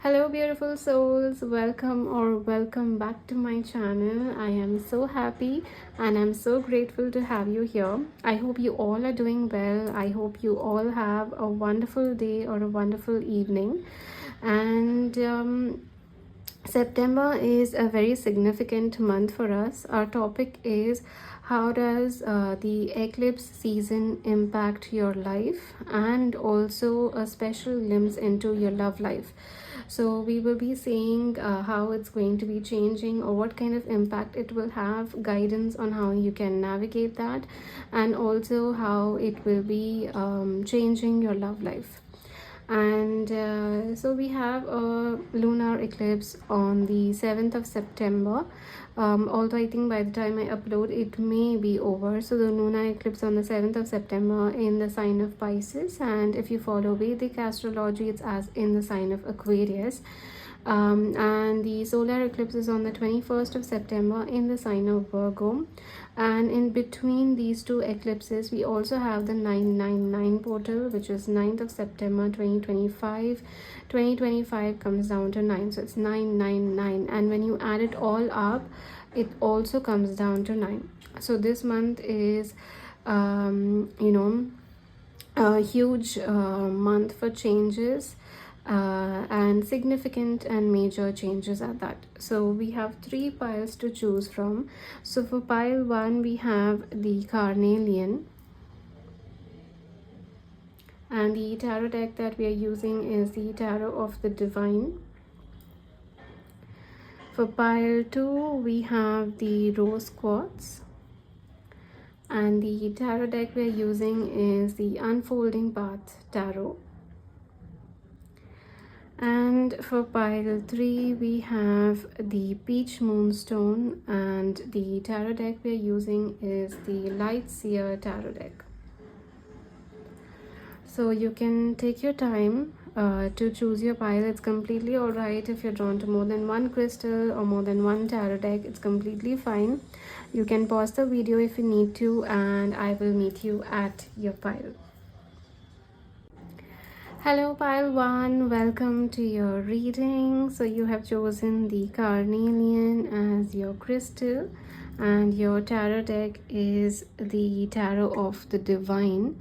Hello, beautiful souls. Welcome back to my channel. I am so happy and I'm so grateful to have you here. I hope you all are doing well. I hope you all have a wonderful day or a wonderful evening. And September is a very significant month for us. Our topic is how does the eclipse season impact your life and also a special glimpse into your love life. So we will be seeing how it's going to be changing or what kind of impact it will have, guidance on how you can navigate that, and also how it will be changing your love life. And so we have a lunar eclipse on the 7th of September. Although I think by the time I upload it may be over. So the lunar eclipse on the 7th of September in the sign of Pisces, and if you follow Vedic astrology, it's as in the sign of Aquarius. And the solar eclipse is on the 21st of September in the sign of Virgo. And in between these two eclipses we also have the 999 portal, which is 9th of September 2025. 2025 comes down to 9, so it's 999, and when you add it all up it also comes down to 9. So this month is a huge month for changes and significant and major changes at that. So we have 3 piles to choose from. So for pile 1 we have the carnelian, and the tarot deck that we are using is the tarot of the divine. For pile 2 we have the rose quartz, and the tarot deck we are using is the unfolding path tarot. And for pile 3 we have the peach moonstone, and the tarot deck we are using is the light seer tarot deck. So you can take your time to choose your pile. It's completely alright if you're drawn to more than one crystal or more than one tarot deck. It's completely fine. You can pause the video if you need to, and I will meet you at your pile. Hello pile 1, welcome to your reading. So you have chosen the carnelian as your crystal, and your tarot deck is the tarot of the divine.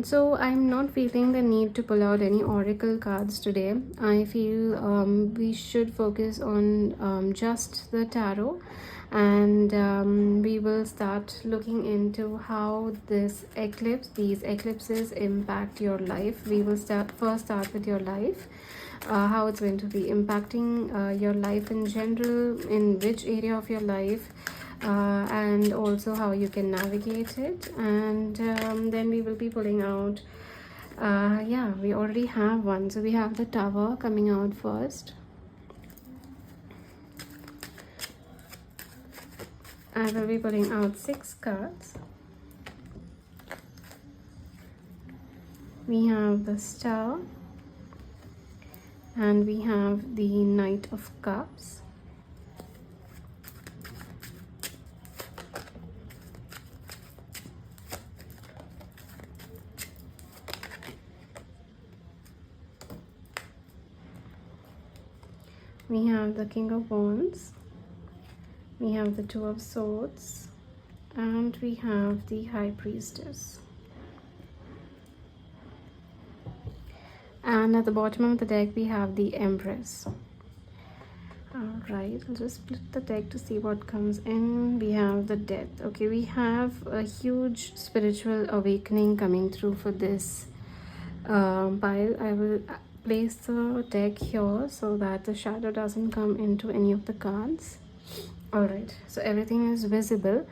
So I'm not feeling the need to pull out any oracle cards today. I feel we should focus on just the tarot, and we will start looking into how these eclipses impact your life. We will first start with your life, how it's going to be impacting your life in general, in which area of your life, and also how you can navigate it. And then we will be pulling out we already have one. So we have the Tower coming out first. I will be pulling out 6 cards. We have the Star, and we have the Knight of Cups, we have the King of Wands, we have the Two of Swords, and we have the High Priestess. And at the bottom of the deck we have the Empress. Alright, I'll just split the deck to see what comes in. We have the Death. Okay, we have a huge spiritual awakening coming through for this pile. I will place the deck here so that the shadow doesn't come into any of the cards. Alright, so everything is visible.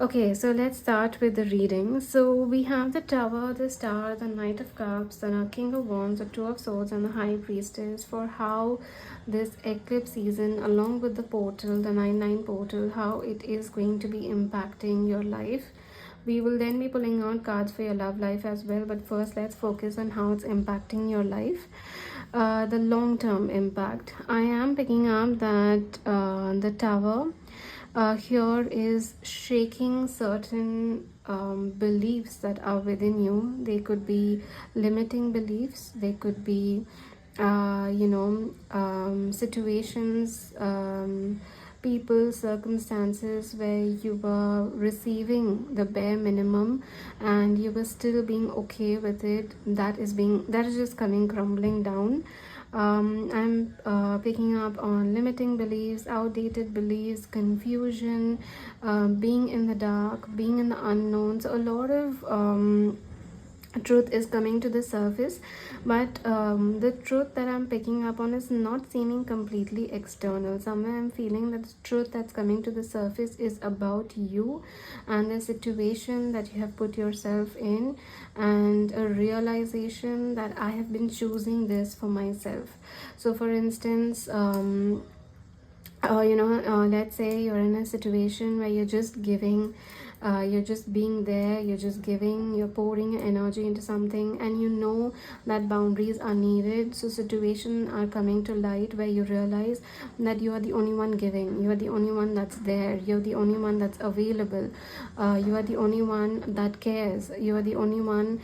Okay, so let's start with the reading. So we have the Tower, the Star, the Knight of Cups, the King of Wands, the Two of Swords, and the High Priestess, for how this eclipse season, along with the portal, the 9-9 portal, how it is going to be impacting your life. We will then be pulling out cards for your love life as well, but first let's focus on how it's impacting your life. The long-term impact. I am picking up that the Tower here is shaking certain beliefs that are within you. They could be limiting beliefs, they could be situations, people, circumstances where you were receiving the bare minimum and you were still being okay with it. That is just coming crumbling down. I'm picking up on limiting beliefs, outdated beliefs, confusion, being in the dark, being in the unknown. So a lot of truth is coming to the surface, but the truth that I'm picking up on is not seeming completely external. Somewhere I'm feeling that the truth that's coming to the surface is about you and the situation that you have put yourself in, and a realization that I have been choosing this for myself. So for instance, let's say you're in a situation where you're just giving, you're just being there, you're just giving, you're pouring your energy into something, and you know that boundaries are needed. So situations are coming to light where you realize that you are the only one giving, you are the only one that's there, you're the only one that's available, you are the only one that cares, you are the only one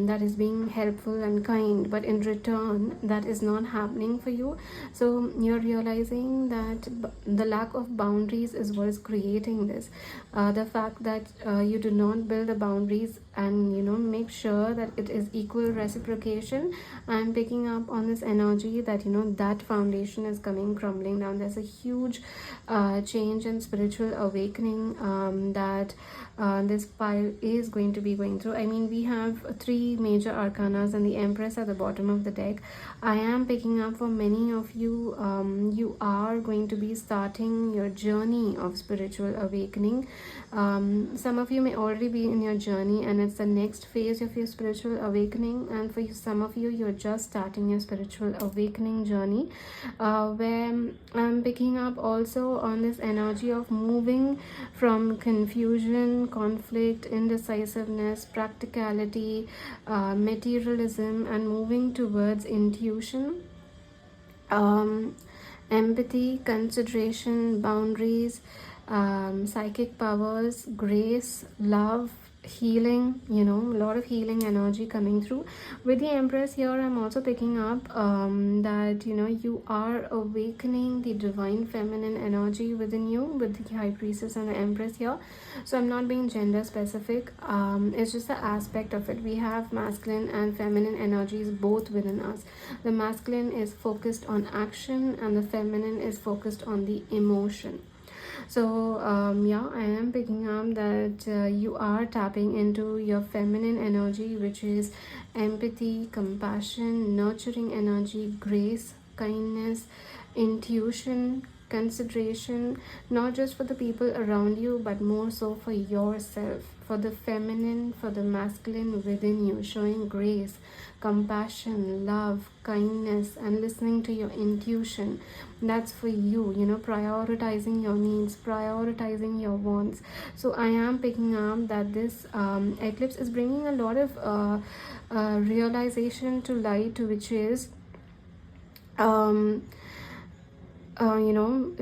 that is being helpful and kind, but in return that is not happening for you. So you're realizing that the lack of boundaries is what is creating this. The fact that you do not build the boundaries and make sure that it is equal reciprocation. I'm picking up on this energy that that foundation is coming crumbling down. There's a huge change and spiritual awakening that this file is going to be going through. I mean, we have three major arcanas and the Empress at the bottom of the deck. I am picking up for many of you, you are going to be starting your journey of spiritual awakening. Some of you may already be in your journey and it's the next phase of your spiritual awakening, and for some of you, you're just starting your spiritual awakening journey, where I'm picking up also on this energy of moving from confusion, conflict, indecisiveness, practicality, materialism, and moving towards intuition, empathy, consideration, boundaries, psychic powers, grace, love, healing. A lot of healing energy coming through. With the Empress here, I'm also picking up that you are awakening the divine feminine energy within you with the High Priestess and the Empress here. So I'm not being gender specific, it's just the aspect of it. We have masculine and feminine energies both within us. The masculine is focused on action and the feminine is focused on the emotion. So I am picking up that you are tapping into your feminine energy, which is empathy, compassion, nurturing energy, grace, kindness, intuition, consideration, not just for the people around you but more so for yourself, for the feminine, for the masculine within you, showing grace, compassion, love, kindness, and listening to your intuition. That's for you, prioritizing your needs, prioritizing your wants. So I am picking up that this eclipse is bringing a lot of realization to light, which is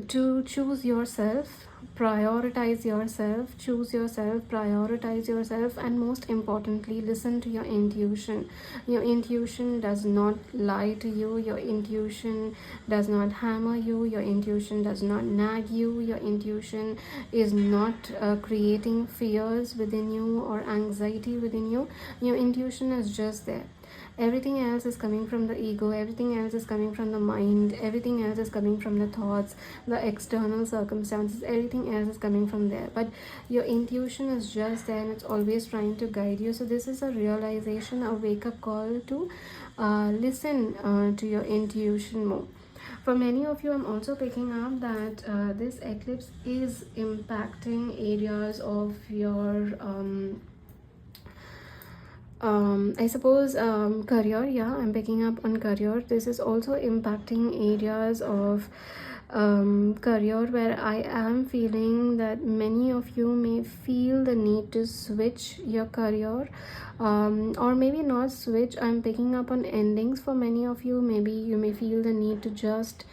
to choose yourself, prioritize yourself, choose yourself, prioritize yourself, and most importantly, listen to your intuition. Your intuition does not lie to you, your intuition does not hammer you, your intuition does not nag you, your intuition is not creating fears within you or anxiety within you. Your intuition is just there. Everything else is coming from the ego, everything else is coming from the mind, everything else is coming from the thoughts, the external circumstances, everything else is coming from there. But your intuition is just there and it's always trying to guide you. So this is a realization, a wake-up call to listen to your intuition more. For many of you, I'm also picking up that this eclipse is impacting areas of your I suppose career. Yeah, I'm picking up on career. This is also impacting areas of career where I am feeling that many of you may feel the need to switch your career, or maybe not switch. I'm picking up on endings for many of you. Maybe you may feel the need to just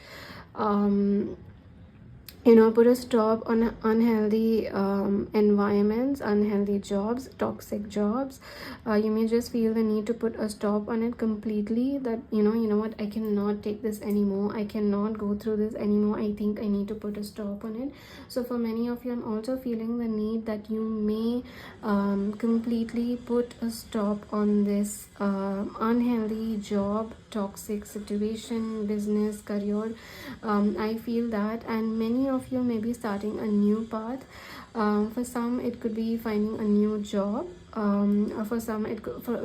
put a stop on unhealthy environments, unhealthy jobs, toxic jobs. You may just feel the need to put a stop on it completely, that what, I cannot take this anymore, I cannot go through this anymore, I think I need to put a stop on it. So for many of you, I'm also feeling the need that you may completely put a stop on this unhealthy job, toxic situation, business, career. I feel that, and many of you may be starting a new path. For some, it could be finding a new job. Or for some, it could, for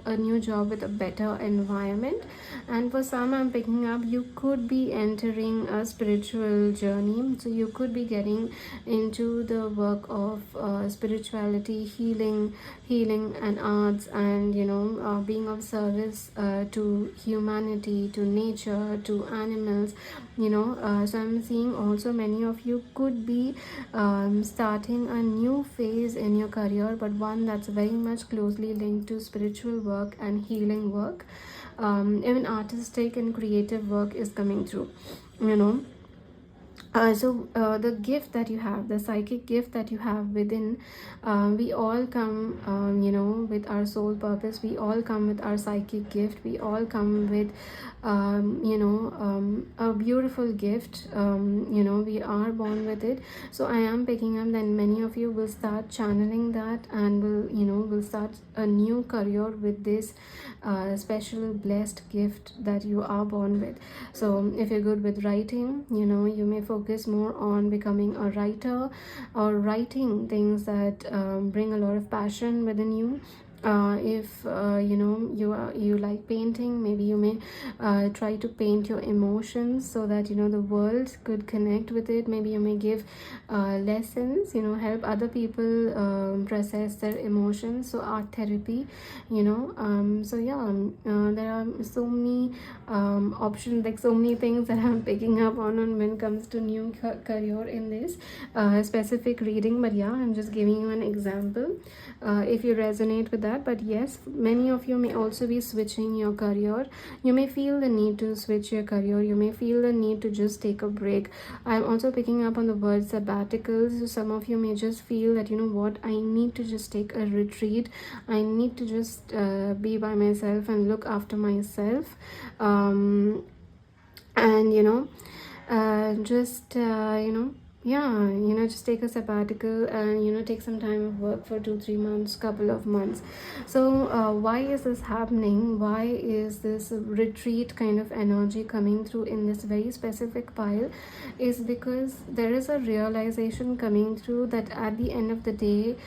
a new job with a better environment. And for some, I'm picking up, you could be entering a spiritual journey. So you could be getting into the work of spirituality, healing and arts, and being of service to humanity, to nature, to animals. So I'm seeing also many of you could be starting a new phase in your career, but one that's very much closely linked to spiritual work and healing work. Even artistic and creative work is coming through, you know the gift that you have, the psychic gift that you have within, we all come, with our soul purpose. We all come with our psychic gift. We all come with, a beautiful gift. We are born with it. So I am picking up that many of you will start channeling that, and will start a new career with this special blessed gift that you are born with. So if you're good with writing, you may focus more on becoming a writer, or writing things that bring a lot of passion within you. If you like painting, maybe you may try to paint your emotions, so that the world could connect with it. Maybe you may give lessons, help other people process their emotions, so art therapy. There are so many options, like so many things that I'm picking up on when it comes to new career in this specific reading. But yeah, I'm just giving you an example if you resonate with that. But yes, many of you may also be switching your career. You may feel the need to switch your career. You may feel the need to just take a break. I'm also picking up on the word sabbaticals. So some of you may just feel that, I need to just take a retreat. I need to just be by myself and look after myself. And just take a sabbatical, and take some time of work for 2-3 months, couple of months. So why is this happening? Why is this retreat kind of energy coming through in this very specific pile? Is because there is a realization coming through that at the end of the day,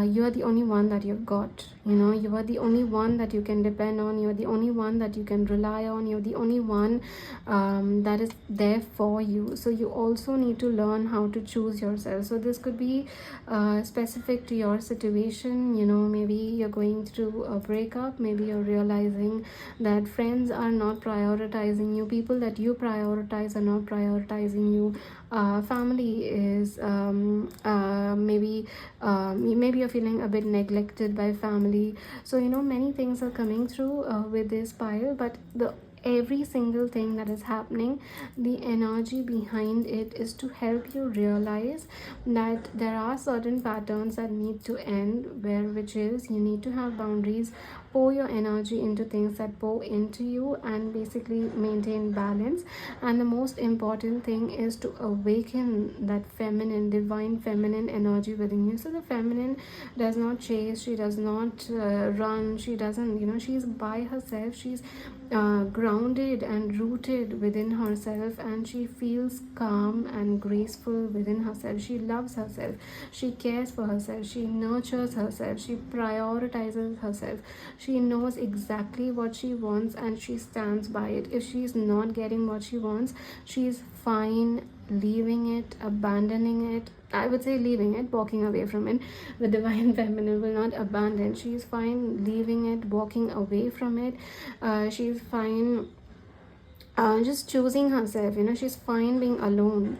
you are the only one that you've got. You are the only one that you can depend on. You are the only one that you can rely on. You're the only one that is there for you. So you also need to learn how to choose yourself. So this could be specific to your situation. Maybe you're going through a breakup. Maybe you're realizing that friends are not prioritizing you. People that you prioritize are not prioritizing you. Family is maybe you're feeling a bit neglected by family. So many things are coming through with this pile. But every single thing that is happening, the energy behind it is to help you realize that there are certain patterns that need to end, which is you need to have boundaries. Pour your energy into things that pour into you, and basically maintain balance. And the most important thing is to awaken that feminine, divine feminine energy within you. So the feminine does not chase, she does not run, she doesn't, she's by herself. She's grounded and rooted within herself, and she feels calm and graceful within herself. She loves herself, she cares for herself, she nurtures herself, she prioritizes herself. She knows exactly what she wants, and she stands by it. If she's not getting what she wants, she's fine leaving it, abandoning it. I would say leaving it, walking away from it. The divine feminine will not abandon. She's fine leaving it, walking away from it. She's fine just choosing herself. She's fine being alone.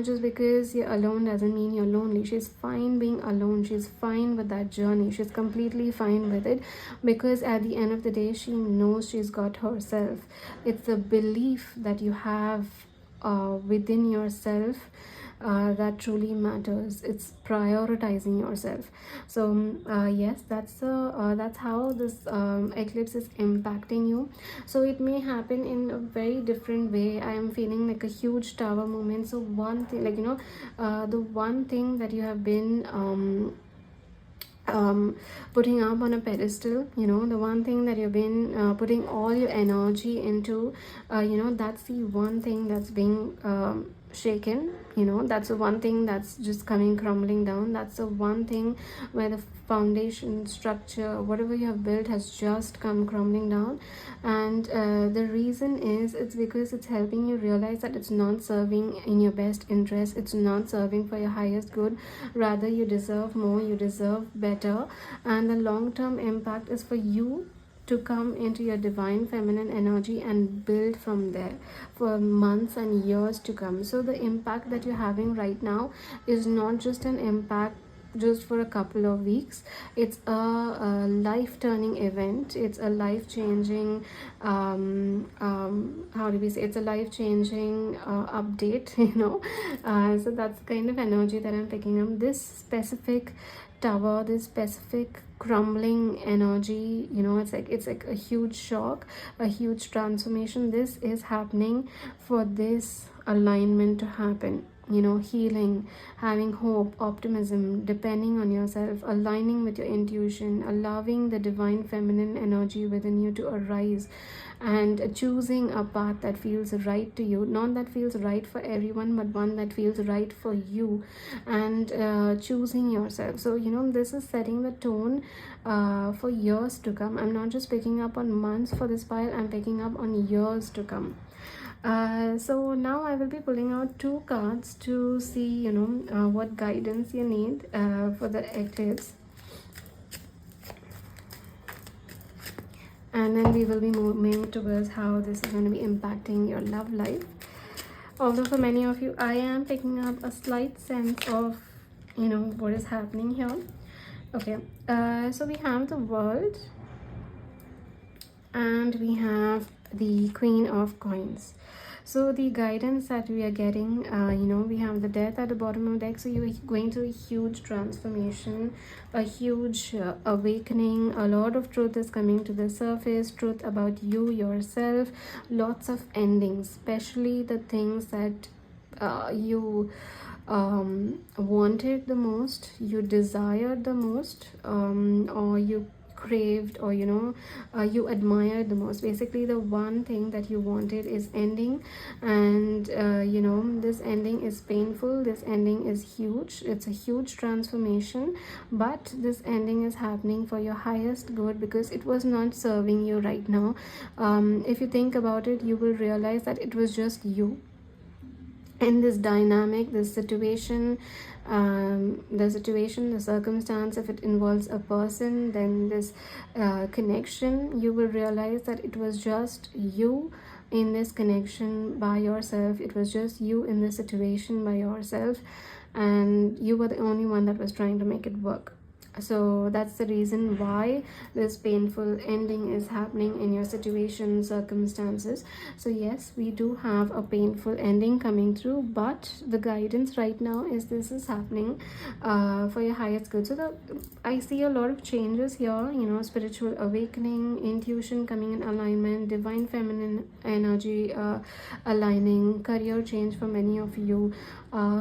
Just because you're alone doesn't mean you're lonely. She's fine being alone. She's fine with that journey. She's completely fine with it, because at the end of the day, she knows she's got herself. It's the belief that you have within yourself that truly matters. It's prioritizing yourself. So yes, that's how this eclipse is impacting you. So it may happen in a very different way. I am feeling like a huge tower moment. So one thing, like, the one thing that you have been putting up on a pedestal, the one thing that you've been putting all your energy into, that's the one thing that's being shaken. That's the one thing that's just coming crumbling down. That's the one thing where the foundation structure, whatever you have built, has just come crumbling down. And the reason is, it's because it's helping you realize that it's not serving in your best interest, it's not serving for your highest good. Rather, you deserve more, you deserve better, and the long-term impact is for you to come into your divine feminine energy and build from there for months and years to come. So the impact that you're having right now is not just an impact just for a couple of weeks. It's a life-turning event. It's a life-changing how do we say, it's a life-changing update. So that's the kind of energy that I'm picking up. This specific tower, this specific crumbling energy, it's like a huge shock, a huge transformation. This is happening for this alignment to happen. Healing, having hope, optimism, depending on yourself, aligning with your intuition, allowing the divine feminine energy within you to arise, and choosing a path that feels right to you, not that feels right for everyone, but one that feels right for you, and choosing yourself. So this is setting the tone for years to come. I'm not just picking up on months for this pile, I'm picking up on years to come. So now I will be pulling out 2 cards to see what guidance you need for the eclipse, and then we will be moving towards how this is going to be impacting your love life. Although for many of you, I am picking up a slight sense of what is happening here. Okay, so we have the World, and we have the Queen of Coins. So the guidance that we are getting, we have the Death at the bottom of the deck. So you're going through a huge transformation, a huge awakening. A lot of truth is coming to the surface, truth about you, yourself, lots of endings, especially the things that you wanted the most, you desired the most, or you craved, or you admired the most. Basically, the one thing that you wanted is ending, and this ending is painful, this ending is huge, it's a huge transformation, but this ending is happening for your highest good, because it was not serving you right now. If you think about it, you will realize that it was just you in this dynamic, this situation, the circumstance. If it involves a person, then this connection, you will realize that it was just you in this connection by yourself. It was just you in this situation by yourself, and you were the only one that was trying to make it work. So that's the reason why this painful ending is happening in your situation, circumstances. So yes, we do have a painful ending coming through, but the guidance right now is this is happening for your highest good. So I see a lot of changes here, spiritual awakening, intuition coming in alignment, divine feminine energy aligning, career change for many of you,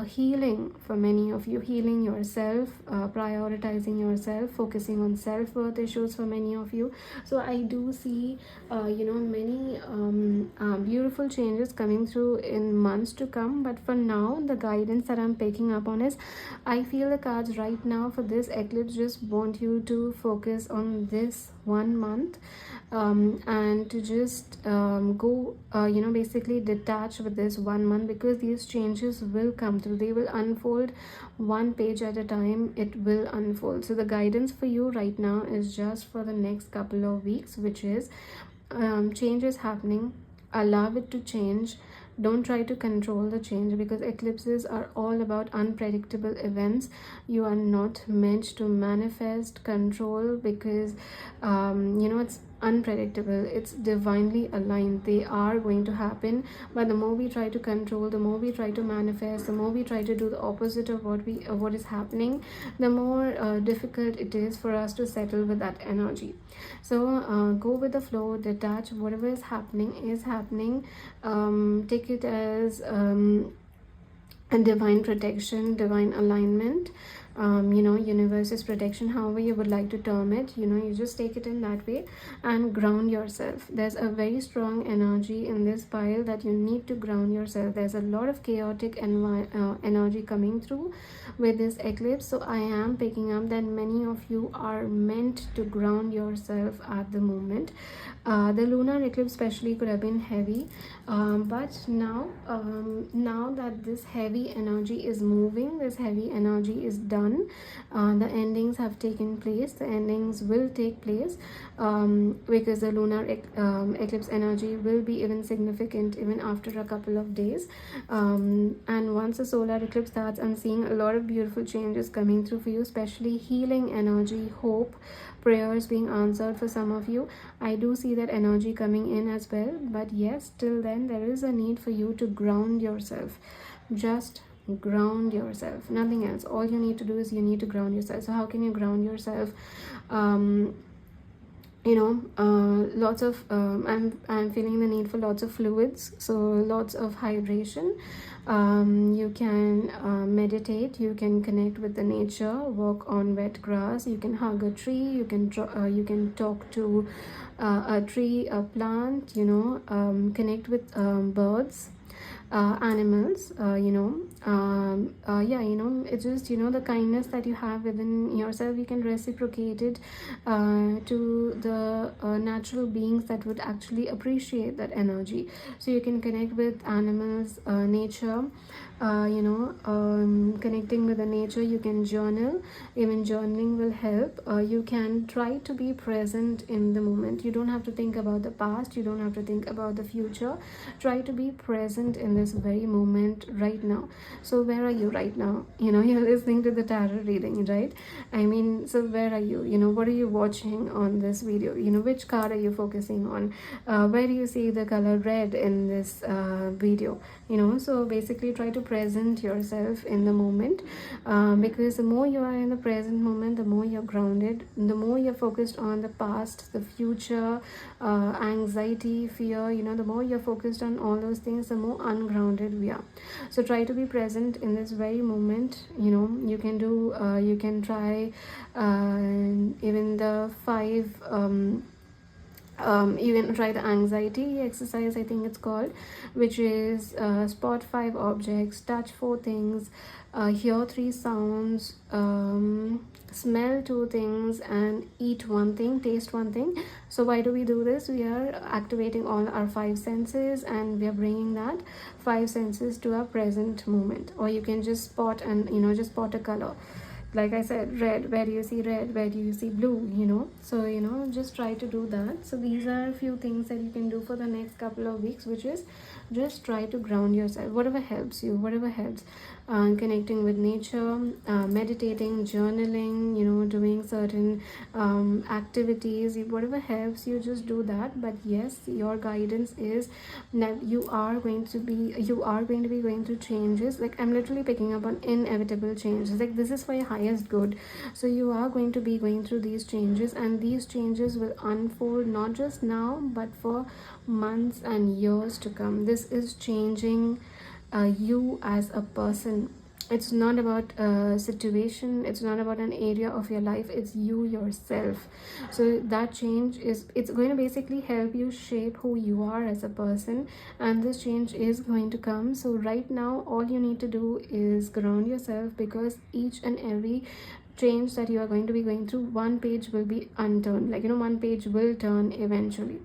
healing for many of you, healing yourself, prioritizing yourself, focusing on self-worth issues for many of you. So I do see many beautiful changes coming through in months to come. But for now, the guidance that I'm picking up on is, I feel the cards right now for this eclipse just want you to focus on this 1 month, and to just go basically detach with this 1 month, because these changes will come through, they will unfold one page at a time, it will unfold. So the guidance for you right now is just for the next couple of weeks, which is change is happening, allow it to change. Don't try to control the change, because eclipses are all about unpredictable events. You are not meant to manifest, control, because unpredictable, it's divinely aligned. They are going to happen, but the more we try to control, the more we try to manifest, the more we try to do the opposite of what is happening, the more difficult it is for us to settle with that energy. So go with the flow, detach. Whatever is happening. Take it as a divine protection, divine alignment, universe's protection, however you would like to term it. You just take it in that way and ground yourself. There's a very strong energy in this pile that you need to ground yourself. There's a lot of chaotic energy coming through with this eclipse, so I am picking up that many of you are meant to ground yourself at the moment. The lunar eclipse especially could have been heavy, but now that this heavy energy is moving, this heavy energy is done. The endings have taken place, the endings will take place, because the lunar eclipse energy will be even significant even after a couple of days, and once the solar eclipse starts, I'm seeing a lot of beautiful changes coming through for you, especially healing energy, hope, prayers being answered for some of you. I do see that energy coming in as well, but yes, till then there is a need for you to ground yourself. Just ground yourself, nothing else. All you need to do is you need to ground yourself. So how can you ground yourself? Lots of I'm feeling the need for lots of fluids, so lots of hydration. You can meditate, you can connect with the nature, walk on wet grass, you can hug a tree, you can talk to a tree, a plant, connect with birds, animals, it's just the kindness that you have within yourself, you can reciprocate it to the natural beings that would actually appreciate that energy. So you can connect with animals, nature, connecting with the nature. You can journal, even journaling will help. You can try to be present in the moment. You don't have to think about the past, you don't have to think about the future. Try to be present in this very moment right now. So where are you right now? You're listening to the tarot reading, right? So where are you? What are you watching on this video? Which card are you focusing on? Where do you see the color red in this video? So basically try to present yourself in the moment, because the more you are in the present moment, the more you're grounded, the more you're focused on the past, the future, anxiety, fear, the more you're focused on all those things, the more ungrounded we are. So try to be present in this very moment. You can try even the 5 you can try the anxiety exercise, I think it's called, which is spot 5 objects, touch 4 things, hear 3 sounds, smell 2 things, and eat 1 thing, taste 1 thing. So why do we do this? We are activating all our 5 senses, and we are bringing that 5 senses to our present moment. Or you can just spot just spot a color. Like I said, red, where do you see red, where do you see blue? So just try to do that. So these are a few things that you can do for the next couple of weeks, which is just try to ground yourself, whatever helps you, whatever helps. Connecting with nature, meditating, journaling, doing certain activities, whatever helps you, just do that. But yes, your guidance is that you are going to be going through changes. Like, I'm literally picking up on inevitable changes, like this is for your highest good. So you are going to be going through these changes, and these changes will unfold not just now but for months and years to come. This is changing you as a person. It's not about a situation, it's not about an area of your life, it's you yourself. So that change it's going to basically help you shape who you are as a person, and this change is going to come. So right now all you need to do is ground yourself, because each and every change that you are going to be going through, one page will be unturned, one page will turn eventually.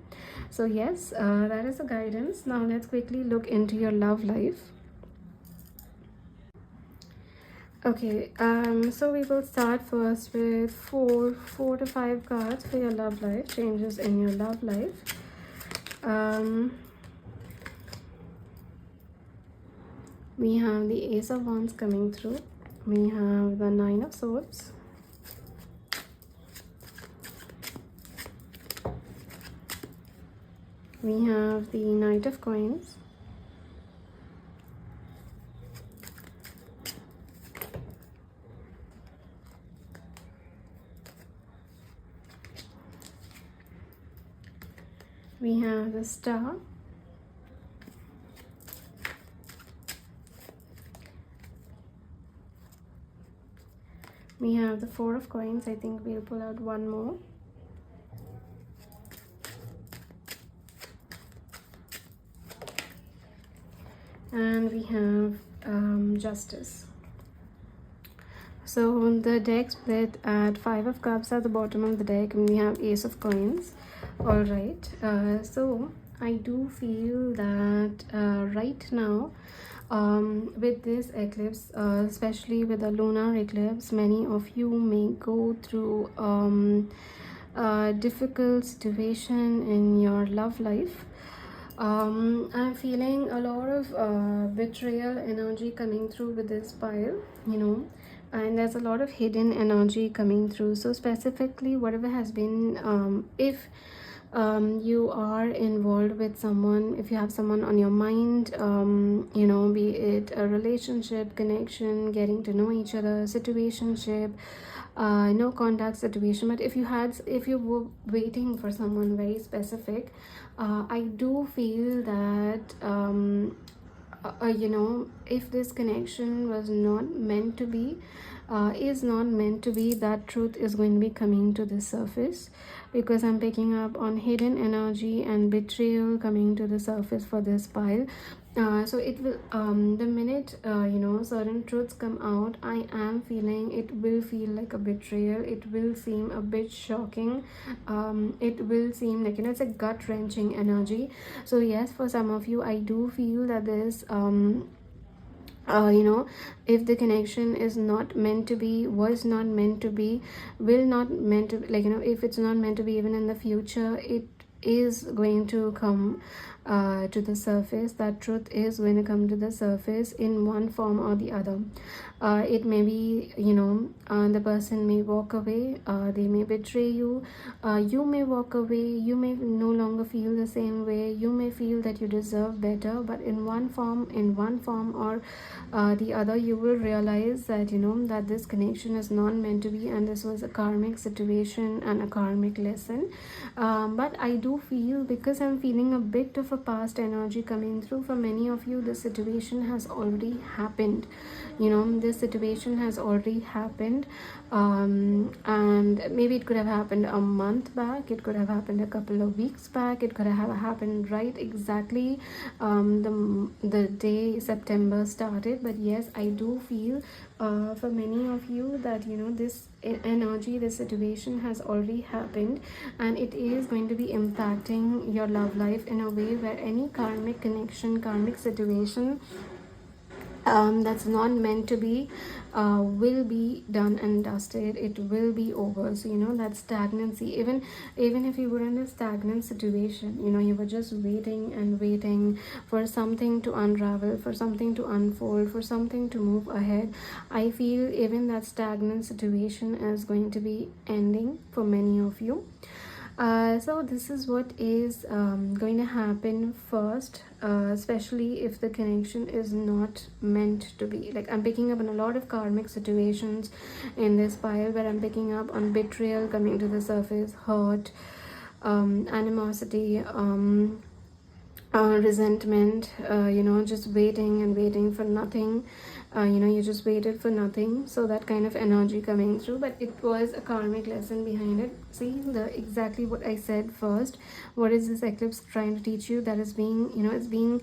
So yes, that is the guidance. Now let's quickly look into your love life. Okay, so we will start first with 4 to 5 cards for your love life, changes in your love life. We have the Ace of Wands coming through. We have the 9 of Swords. We have the Knight of Coins. We have the Star. We have the Four of Coins. I think we'll pull out one more. And we have Justice. So the deck split at Five of Cups at the bottom of the deck, and we have Ace of Coins. All right. So I do feel that right now, with this eclipse, especially with the lunar eclipse, many of you may go through a difficult situation in your love life. I'm feeling a lot of betrayal energy coming through with this pile, and there's a lot of hidden energy coming through. So specifically, whatever has been, if you are involved with someone, if you have someone on your mind, be it a relationship, connection, getting to know each other, situationship, no contact situation, but if you were waiting for someone very specific, I do feel that if this connection was not meant to be, is not meant to be, that truth is going to be coming to the surface, because I'm picking up on hidden energy and betrayal coming to the surface for this pile. So it will, the minute certain truths come out, I am feeling it will feel like a betrayal. It will seem a bit shocking. It will seem like, it's a gut wrenching energy. So yes, for some of you, I do feel that this if the connection is not meant to be, was not meant to be, will not meant to, if it's not meant to be even in the future, it is going to come to the surface. That truth is going to come to the surface in one form or the other. It may be, the person may walk away, they may betray you, you may walk away, you may no longer feel the same way, you may feel that you deserve better, but in one form or the other, you will realize that that this connection is not meant to be, and this was a karmic situation and a karmic lesson. But I do feel, because I'm feeling a bit of a past energy coming through, for many of you, the situation has already happened. This situation has already happened, and maybe it could have happened a month back, it could have happened a couple of weeks back, it could have happened right exactly the day September started. But yes, I do feel for many of you that this energy, this situation has already happened, and it is going to be impacting your love life in a way where any karmic connection, karmic situation that's not meant to be will be done and dusted. It will be over. So that stagnancy, even if you were in a stagnant situation, you were just waiting and waiting for something to unravel, for something to unfold, for something to move ahead, I feel even that stagnant situation is going to be ending for many of you. So this is what is going to happen first, especially if the connection is not meant to be. Like, I'm picking up on a lot of karmic situations in this pile, where I'm picking up on betrayal coming to the surface, hurt, animosity, resentment, just waiting and waiting for nothing. You just waited for nothing. So that kind of energy coming through, but it was a karmic lesson behind it. See, exactly what I said first. What is this eclipse trying to teach you? That is being, it's being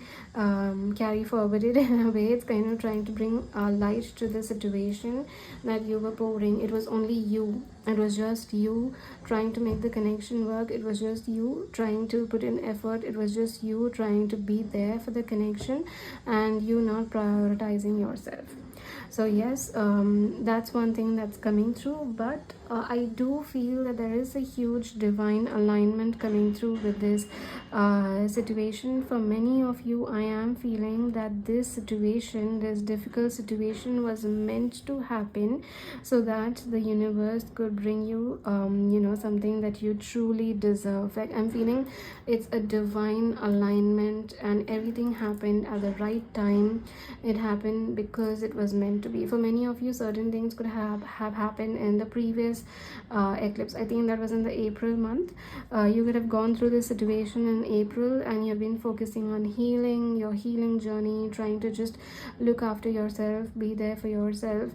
carry forwarded in a way. It's kind of trying to bring light to the situation that you were pouring. It was only you. It was just you trying to make the connection work. It was just you trying to put in effort. It was just you trying to be there for the connection, and you not prioritizing yourself. So yes, that's one thing that's coming through. But I do feel that there is a huge divine alignment coming through with this situation. For many of you, I am feeling that this situation, this difficult situation, was meant to happen so that the universe could bring you something that you truly deserve. Like, I'm feeling it's a divine alignment, and everything happened at the right time. It happened because it was meant to be. For many of you, certain things could have happened in the previous eclipse. I think that was in the April month. You could have gone through this situation in April, and you've been focusing on healing, your healing journey, trying to just look after yourself, be there for yourself.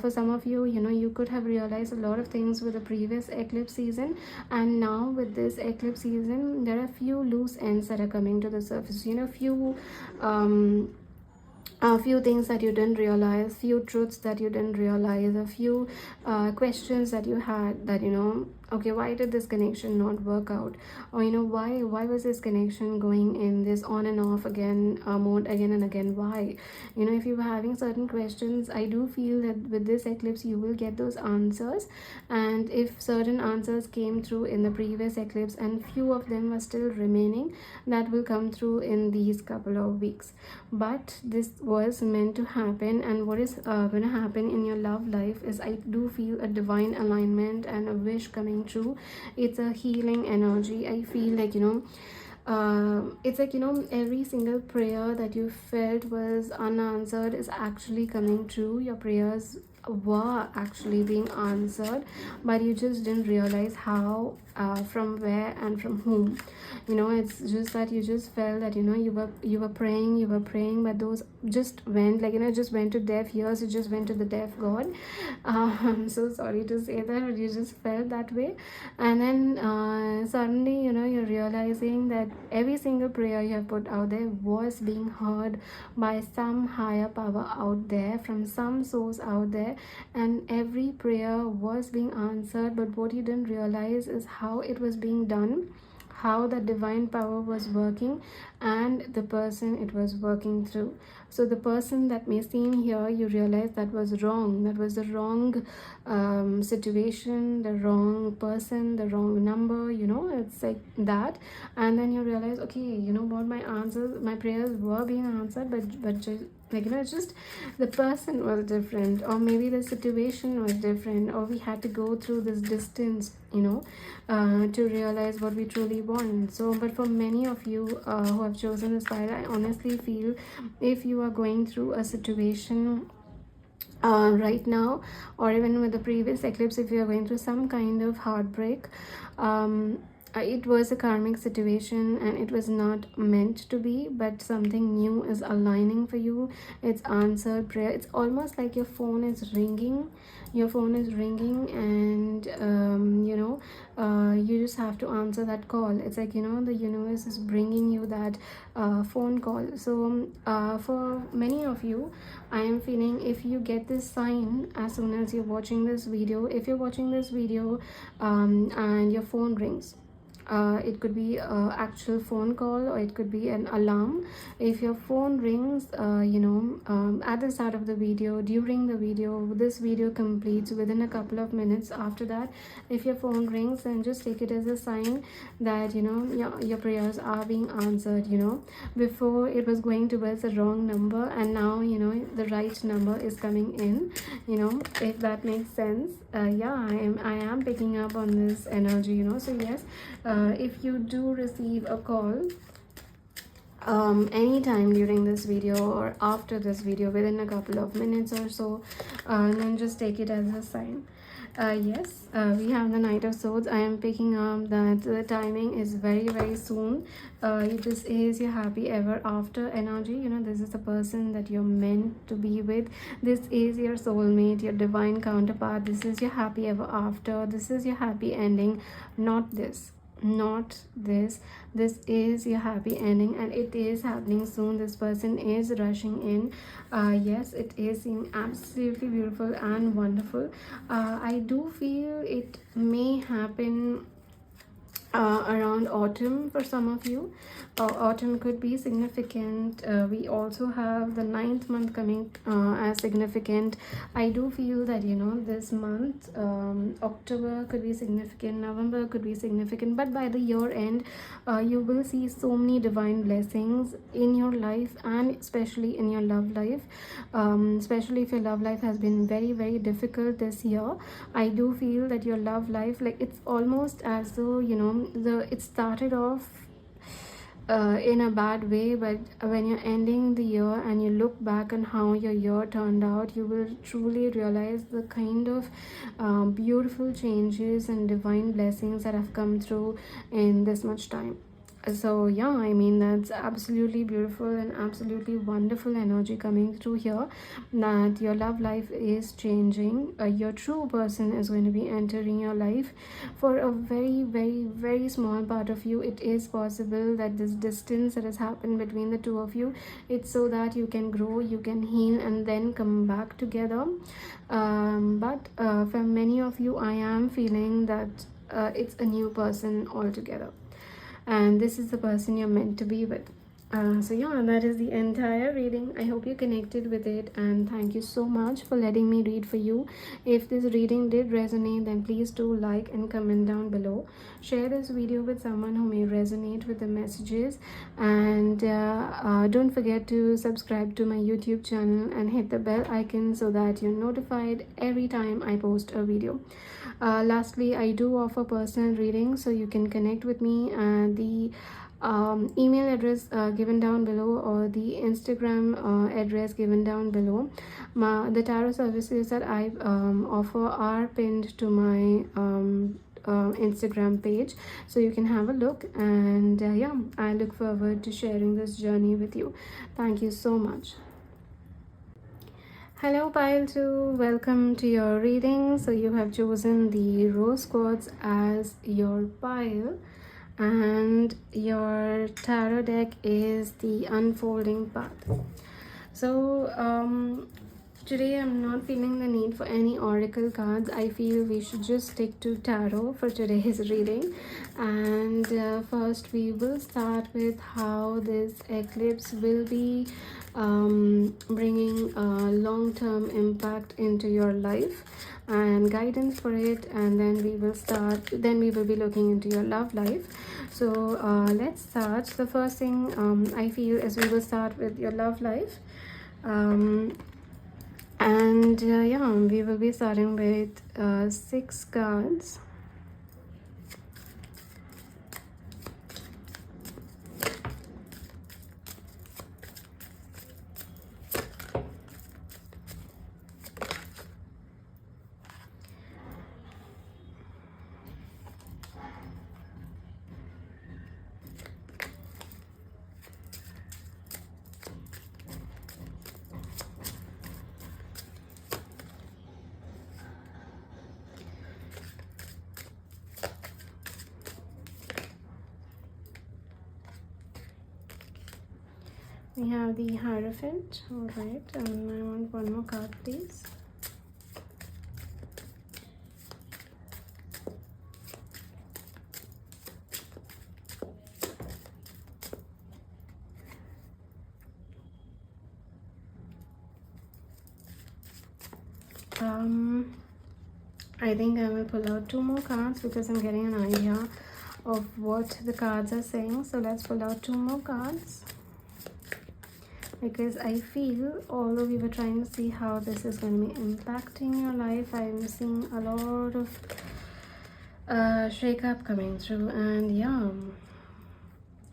For some of you, you could have realized a lot of things with the previous eclipse season, and now with this eclipse season, there are few loose ends that are coming to the surface. A few things that you didn't realize, few truths that you didn't realize, a few questions that you had, that okay, why did this connection not work out, or why was this connection going in this on and off again mode again and again? Why? If you were having certain questions, I do feel that with this eclipse you will get those answers. And if certain answers came through in the previous eclipse and few of them are still remaining, that will come through in these couple of weeks. But this was meant to happen, and what is going to happen in your love life is, I do feel a divine alignment and a wish coming true. It's a healing energy. I feel like it's like every single prayer that you felt was unanswered is actually coming true. Your prayers were actually being answered, but you just didn't realize how, from where, and from whom. It's just that you just felt that you were praying, but those just went, like just went to deaf ears. It just went to the deaf god. I'm so sorry to say that, but you just felt that way. And then suddenly you're realizing that every single prayer you have put out there was being heard by some higher power out there, from some source out there, and every prayer was being answered. But what you didn't realize is how it was being done, how the divine power was working, and the person it was working through. So the person that may seem here, you realize that was wrong. That was the wrong situation, the wrong person, the wrong number. It's like that. And then you realize, okay, what, my prayers were being answered, but just it's just the person was different, or maybe the situation was different, or we had to go through this distance to realize what we truly want. So, but for many of you who have chosen this fire, I honestly feel, if you are going through a situation right now, or even with the previous eclipse, if you are going through some kind of heartbreak, it was a karmic situation and it was not meant to be, but something new is aligning for you. It's answered prayer. It's almost like your phone is ringing, and you just have to answer that call. It's like the universe is bringing you that phone call. So for many of you, I am feeling, if you get this sign as soon as you're watching this video, if you're watching this video and your phone rings, it could be an actual phone call, or it could be an alarm. If your phone rings at the start of the video, during the video, this video completes within a couple of minutes after that, if your phone rings, then just take it as a sign that your prayers are being answered. Before, it was going towards the wrong number, and now the right number is coming in, if that makes sense. I am picking up on this energy. So yes, if you do receive a call anytime during this video or after this video, within a couple of minutes or so, then just take it as a sign. Yes, we have the Knight of Swords. I am picking up that the timing is very, very soon. This is your happy ever after energy. This is the person that you're meant to be with. This is your soulmate, your divine counterpart. This is your happy ever after. This is your happy ending, not this. This is your happy ending, and it is happening soon. This person is rushing in. Yes, it is seeming absolutely beautiful and wonderful. I do feel it may happen around autumn for some of you. Autumn could be significant. We also have the ninth month coming as significant. I do feel that, you know, this month, October could be significant, November could be significant, but by the year end, you will see so many divine blessings in your life, and especially in your love life. Especially if your love life has been very, very difficult this year, I do feel that your love life, like, it's almost as though, you know, it started off in a bad way, but when you're ending the year and you look back on how your year turned out, you will truly realize the kind of beautiful changes and divine blessings that have come through in this much time. So yeah, I mean, that's absolutely beautiful and absolutely wonderful energy coming through here, that your love life is changing. Your true person is going to be entering your life. For a very, very, very small part of you, it is possible that this distance that has happened between the two of you, it's so that you can grow, you can heal, and then come back together. But for many of you, I am feeling that it's a new person altogether, and this is the person you're meant to be with. So yeah, that is the entire reading. I hope you connected with it, and thank you so much for letting me read for you. If this reading did resonate, then please do like and comment down below. Share this video with someone who may resonate with the messages, and don't forget to subscribe to my YouTube channel and hit the bell icon so that you're notified every time I post a video. Lastly, I do offer personal readings, so you can connect with me at the email address given down below, or the Instagram address given down below. The tarot services that I offer are pinned to my Instagram page, so you can have a look. And yeah, I look forward to sharing this journey with you. Thank you so much. Hello pile 2, welcome to your reading. So you have chosen the rose quartz as your pile, and your tarot deck is the unfolding path. So today I'm not feeling the need for any oracle cards. I feel we should just stick to tarot for today's reading. And first we will start with how this eclipse will be bringing a long-term impact into your life and guidance for it, and then we will be looking into your love life. So let's start. The first thing I feel is we will start with your love life, and yeah, we will be starting with 6 cards. We have the Hierophant. All right, and I want one more card, please. I think I will pull out 2 more cards because I'm getting an idea of what the cards are saying. So let's pull out 2 more cards, because I feel, although we were trying to see how this is going to be impacting your life, I'm seeing a lot of shake-up coming through. And yeah,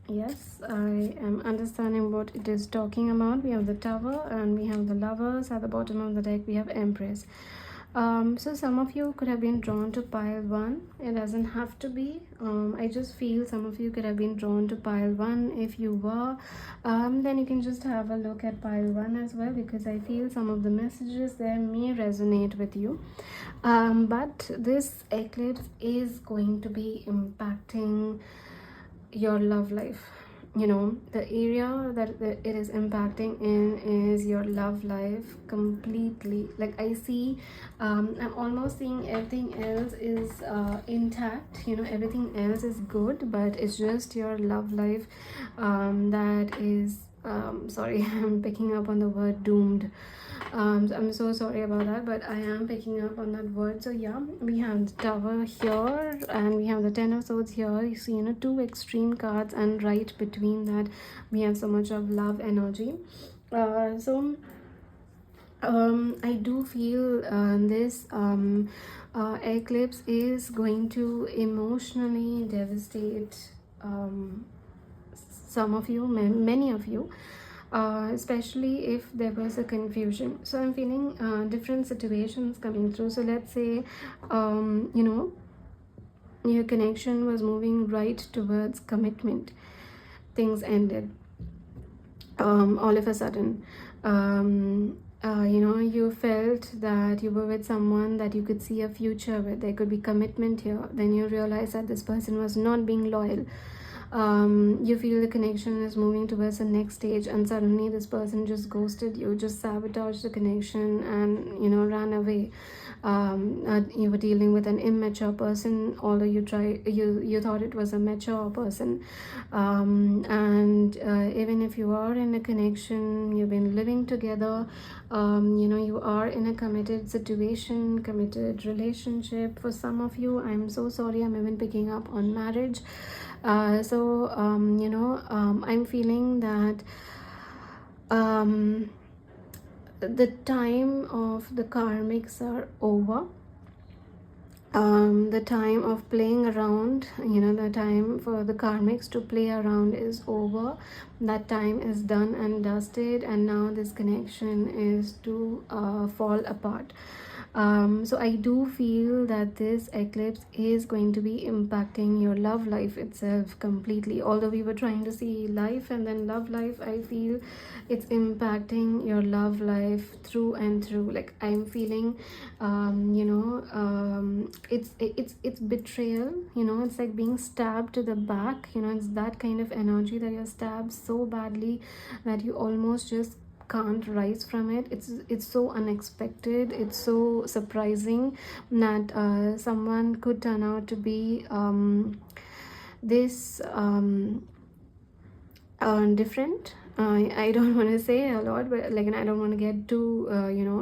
yes, I am understanding what it is talking about. We have the Tower and we have the Lovers. At the bottom of the deck we have Empress. So some of you could have been drawn to pile 1. It doesn't have to be. I just feel some of you could have been drawn to pile 1. If you were, then you can just have a look at pile 1 as well, because I feel some of the messages there may resonate with you. But this eclipse is going to be impacting your love life. the area that it is impacting in is your love life completely. Like I see, I'm almost seeing everything else is intact, everything else is good, but it's just your love life that is sorry, I'm picking up on the word doomed. I'm so sorry about that, but I am picking up on that word. So yeah, we have the Tower here and we have the Ten of Swords here. You see, two extreme cards, and right between that we have so much of love energy. So I do feel this eclipse is going to emotionally devastate some of you, many of you, especially if there was a confusion. So I'm feeling different situations coming through. So let's say your connection was moving right towards commitment. Things ended all of a sudden. You felt that you were with someone that you could see a future with. There could be commitment here. Then you realize that this person was not being loyal. You feel the connection is moving towards the next stage, and suddenly this person just ghosted you, just sabotaged the connection, and ran away. You were dealing with an immature person, although you thought it was a mature person. And even if you are in a connection, you've been living together, you are in a committed situation, committed relationship. For some of you, I'm so sorry, I'm even picking up on marriage. I'm feeling that the time of the karmics are over. The time of playing around, the time for the karmics to play around is over. That time is done and dusted, and now this connection is to fall apart. So I do feel that this eclipse is going to be impacting your love life itself completely. Although we were trying to see life and then love life, I feel it's impacting your love life through and through. Like I'm feeling it's betrayal. It's like being stabbed to the back. It's that kind of energy that you're stabbed so badly that you almost just can't rise from it. It's so unexpected, it's so surprising that someone could turn out to be this different. I don't want to say a lot, but like, and I don't want to get too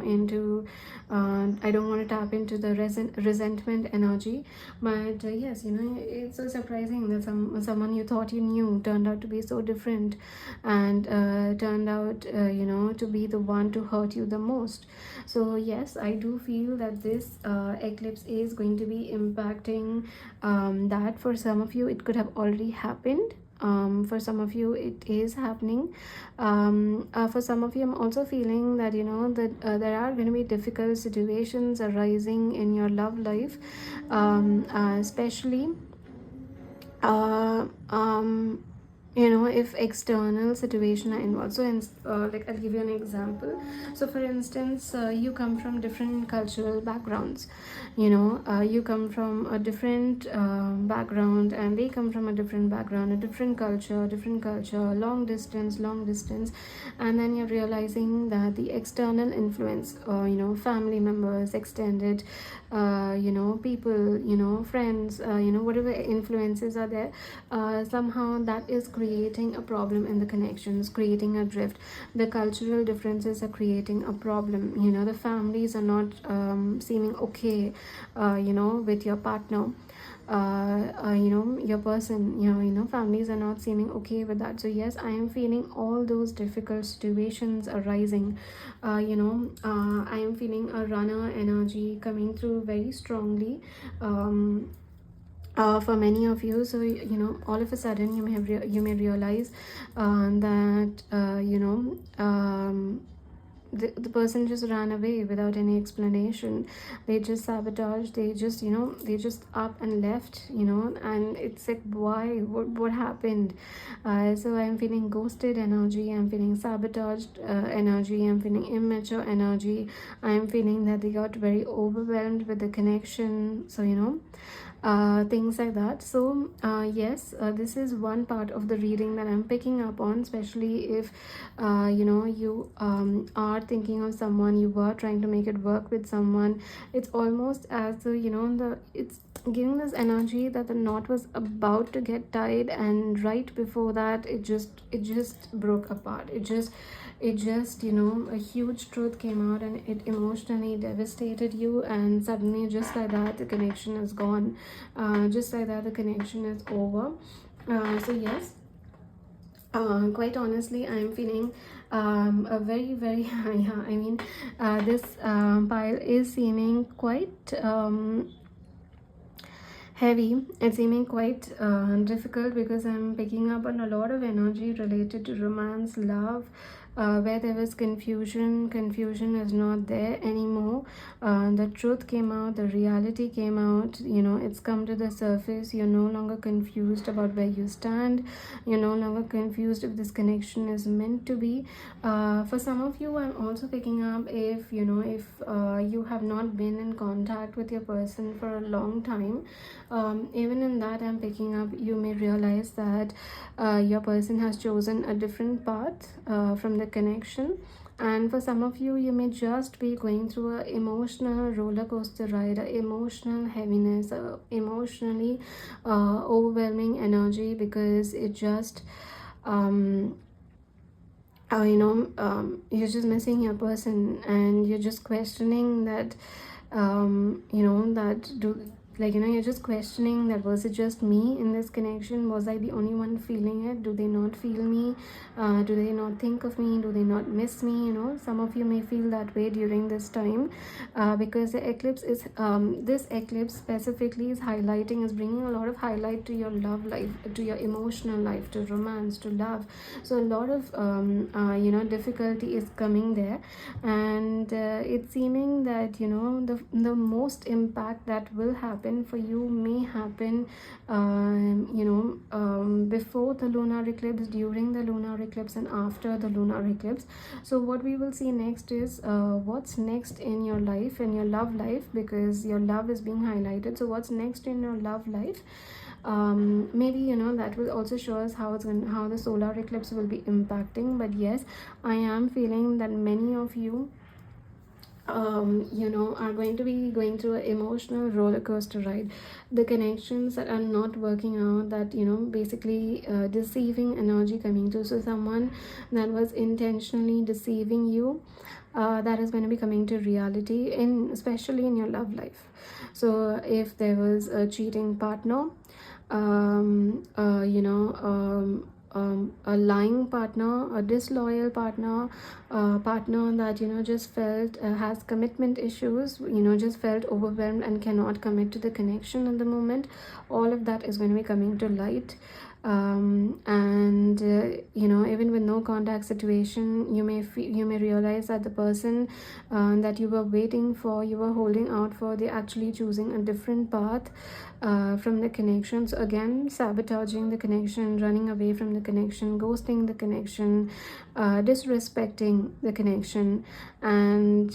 into I don't want to tap into the resentment energy, but yes, it's so surprising that someone you thought you knew turned out to be so different, and turned out to be the one to hurt you the most. So yes, I do feel that this eclipse is going to be impacting that. For some of you it could have already happened. For some of you it is happening. For some of you, I'm also feeling that that there are going to be difficult situations arising in your love life, especially if external situation are involved. So like I'll give you an example. So for instance, you come from different cultural backgrounds. You come from a different background, and they come from a different background, a different culture, long distance, and then you're realizing that the external influence, family members, extended people, friends, whatever influences are there, somehow that is creating a problem in the connections, creating a drift. The cultural differences are creating a problem. The families are not seeming okay with your partner, your person. Families are not seeming okay with that. So yes, I am feeling all those difficult situations arising. I am feeling a runner energy coming through very strongly for many of you. So all of a sudden you may realize that the person just ran away without any explanation. They just sabotaged, they just up and left, and it's like, why, what happened? So I'm feeling ghosted energy, I'm feeling sabotaged energy, I'm feeling immature energy. I'm feeling that they got very overwhelmed with the connection. So things like that. So yes, this is one part of the reading that I'm picking up on, especially if you are thinking of someone, you were trying to make it work with someone. It's almost as though it's giving this energy that the knot was about to get tied, and right before that it just broke apart. It just a huge truth came out, and it emotionally devastated you, and suddenly, just like that, the connection is gone. Just like that, the connection is over. So yes, quite honestly, I'm feeling a very very yeah, I mean, this pile is seeming quite heavy. It's seeming quite difficult, because I'm picking up on a lot of energy related to romance, love, where there was confusion is not there anymore. The truth came out, the reality came out, it's come to the surface. You're no longer confused about where you stand. You're no longer confused if this connection is meant to be. For some of you, I'm also picking up, if you have not been in contact with your person for a long time, even in that, I'm picking up, you may realize that your person has chosen a different path from the connection. And for some of you, you may just be going through an emotional roller coaster ride, a emotional heaviness, emotionally overwhelming energy, because it just you're just missing your person, and you're just questioning that that do you're just questioning that, was it just me in this connection? Was I the only one feeling it? Do they not feel me? Do they not think of me? Do they not miss me? Some of you may feel that way during this time, because the eclipse is this eclipse specifically is highlighting, is bringing a lot of highlight to your love life, to your emotional life, to romance, to love. So a lot of difficulty is coming there, and it's seeming that the most impact that will happen for you may happen before the lunar eclipse, during the lunar eclipse, and after the lunar eclipse. So what we will see next is what's next in your life, in your love life, because your love is being highlighted. So what's next in your love life? Maybe that will also show us how how the solar eclipse will be impacting. But yes, I am feeling that many of you are going to be going through an emotional roller coaster ride. The connections that are not working out, that basically deceiving energy coming through. So someone that was intentionally deceiving you, that is going to be coming to reality, especially in your love life. So if there was a cheating partner, a lying partner, a disloyal partner, partner that just felt has commitment issues, just felt overwhelmed and cannot commit to the connection at the moment, all of that is going to be coming to light. And even with no contact situation, you may realize that the person that you were waiting for, you were holding out for, they're actually choosing a different path from the connection. So again, sabotaging the connection, running away from the connection, ghosting the connection, disrespecting the connection. And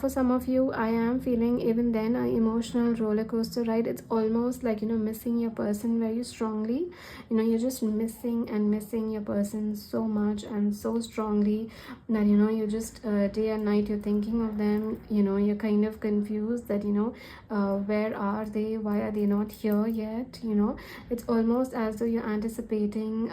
for some of you, I am feeling even then an emotional roller coaster ride. It's almost like missing your person very strongly. You're just missing and missing your person so much and so strongly that you just day and night you're thinking of them. You're kind of confused that where are they, why are they not here yet. It's almost as though you're anticipating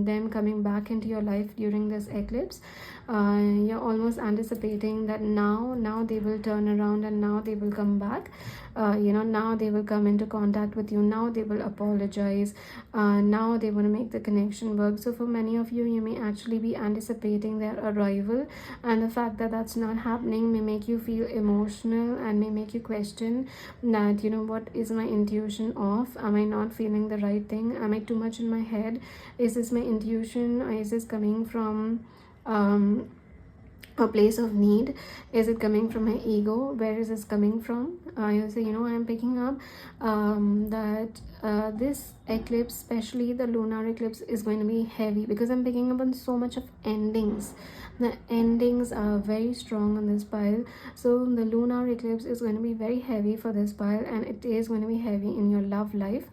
them coming back into your life during this eclipse. You're almost anticipating that now they will turn around, and now they will come back. Now they will come into contact with you, now they will apologize, now they want to make the connection work. So for many of you, you may actually be anticipating their arrival, and the fact that that's not happening may make you feel emotional and may make you question that what is my intuition off? Am I not feeling the right thing? Am I too much in my head? Is this my intuition, or is this coming from a place of need? Is it coming from my ego? Where is this coming from? You say, I'm picking up that this eclipse, especially the lunar eclipse, is going to be heavy, because I'm picking up on so much of endings. The endings are very strong on this pile. So the lunar eclipse is going to be very heavy for this pile, and it is going to be heavy in your love life.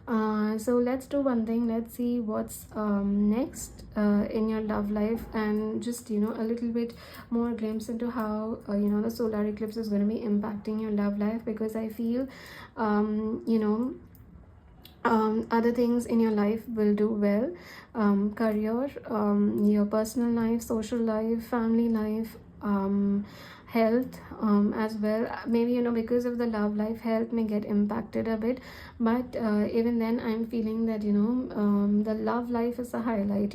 So let's do one thing. Let's see what's next in your love life, and just a little bit more glimpse into how the solar eclipse is going to be impacting your love life, because I feel other things in your life will do well. Career, your personal life, social life, family life, health as well. Maybe because of the love life, health may get impacted a bit, but even then I'm feeling that the love life is a highlight.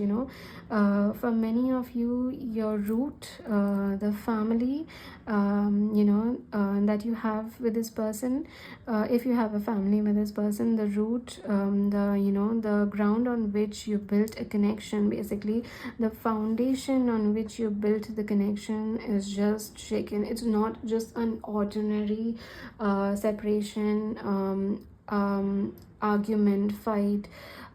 For many of you, your root, the family that you have with this person, if you have a family with this person, the root, the ground on which you built a connection, basically the foundation on which you built the connection is just shaken. It's not just an ordinary separation, argument, fight,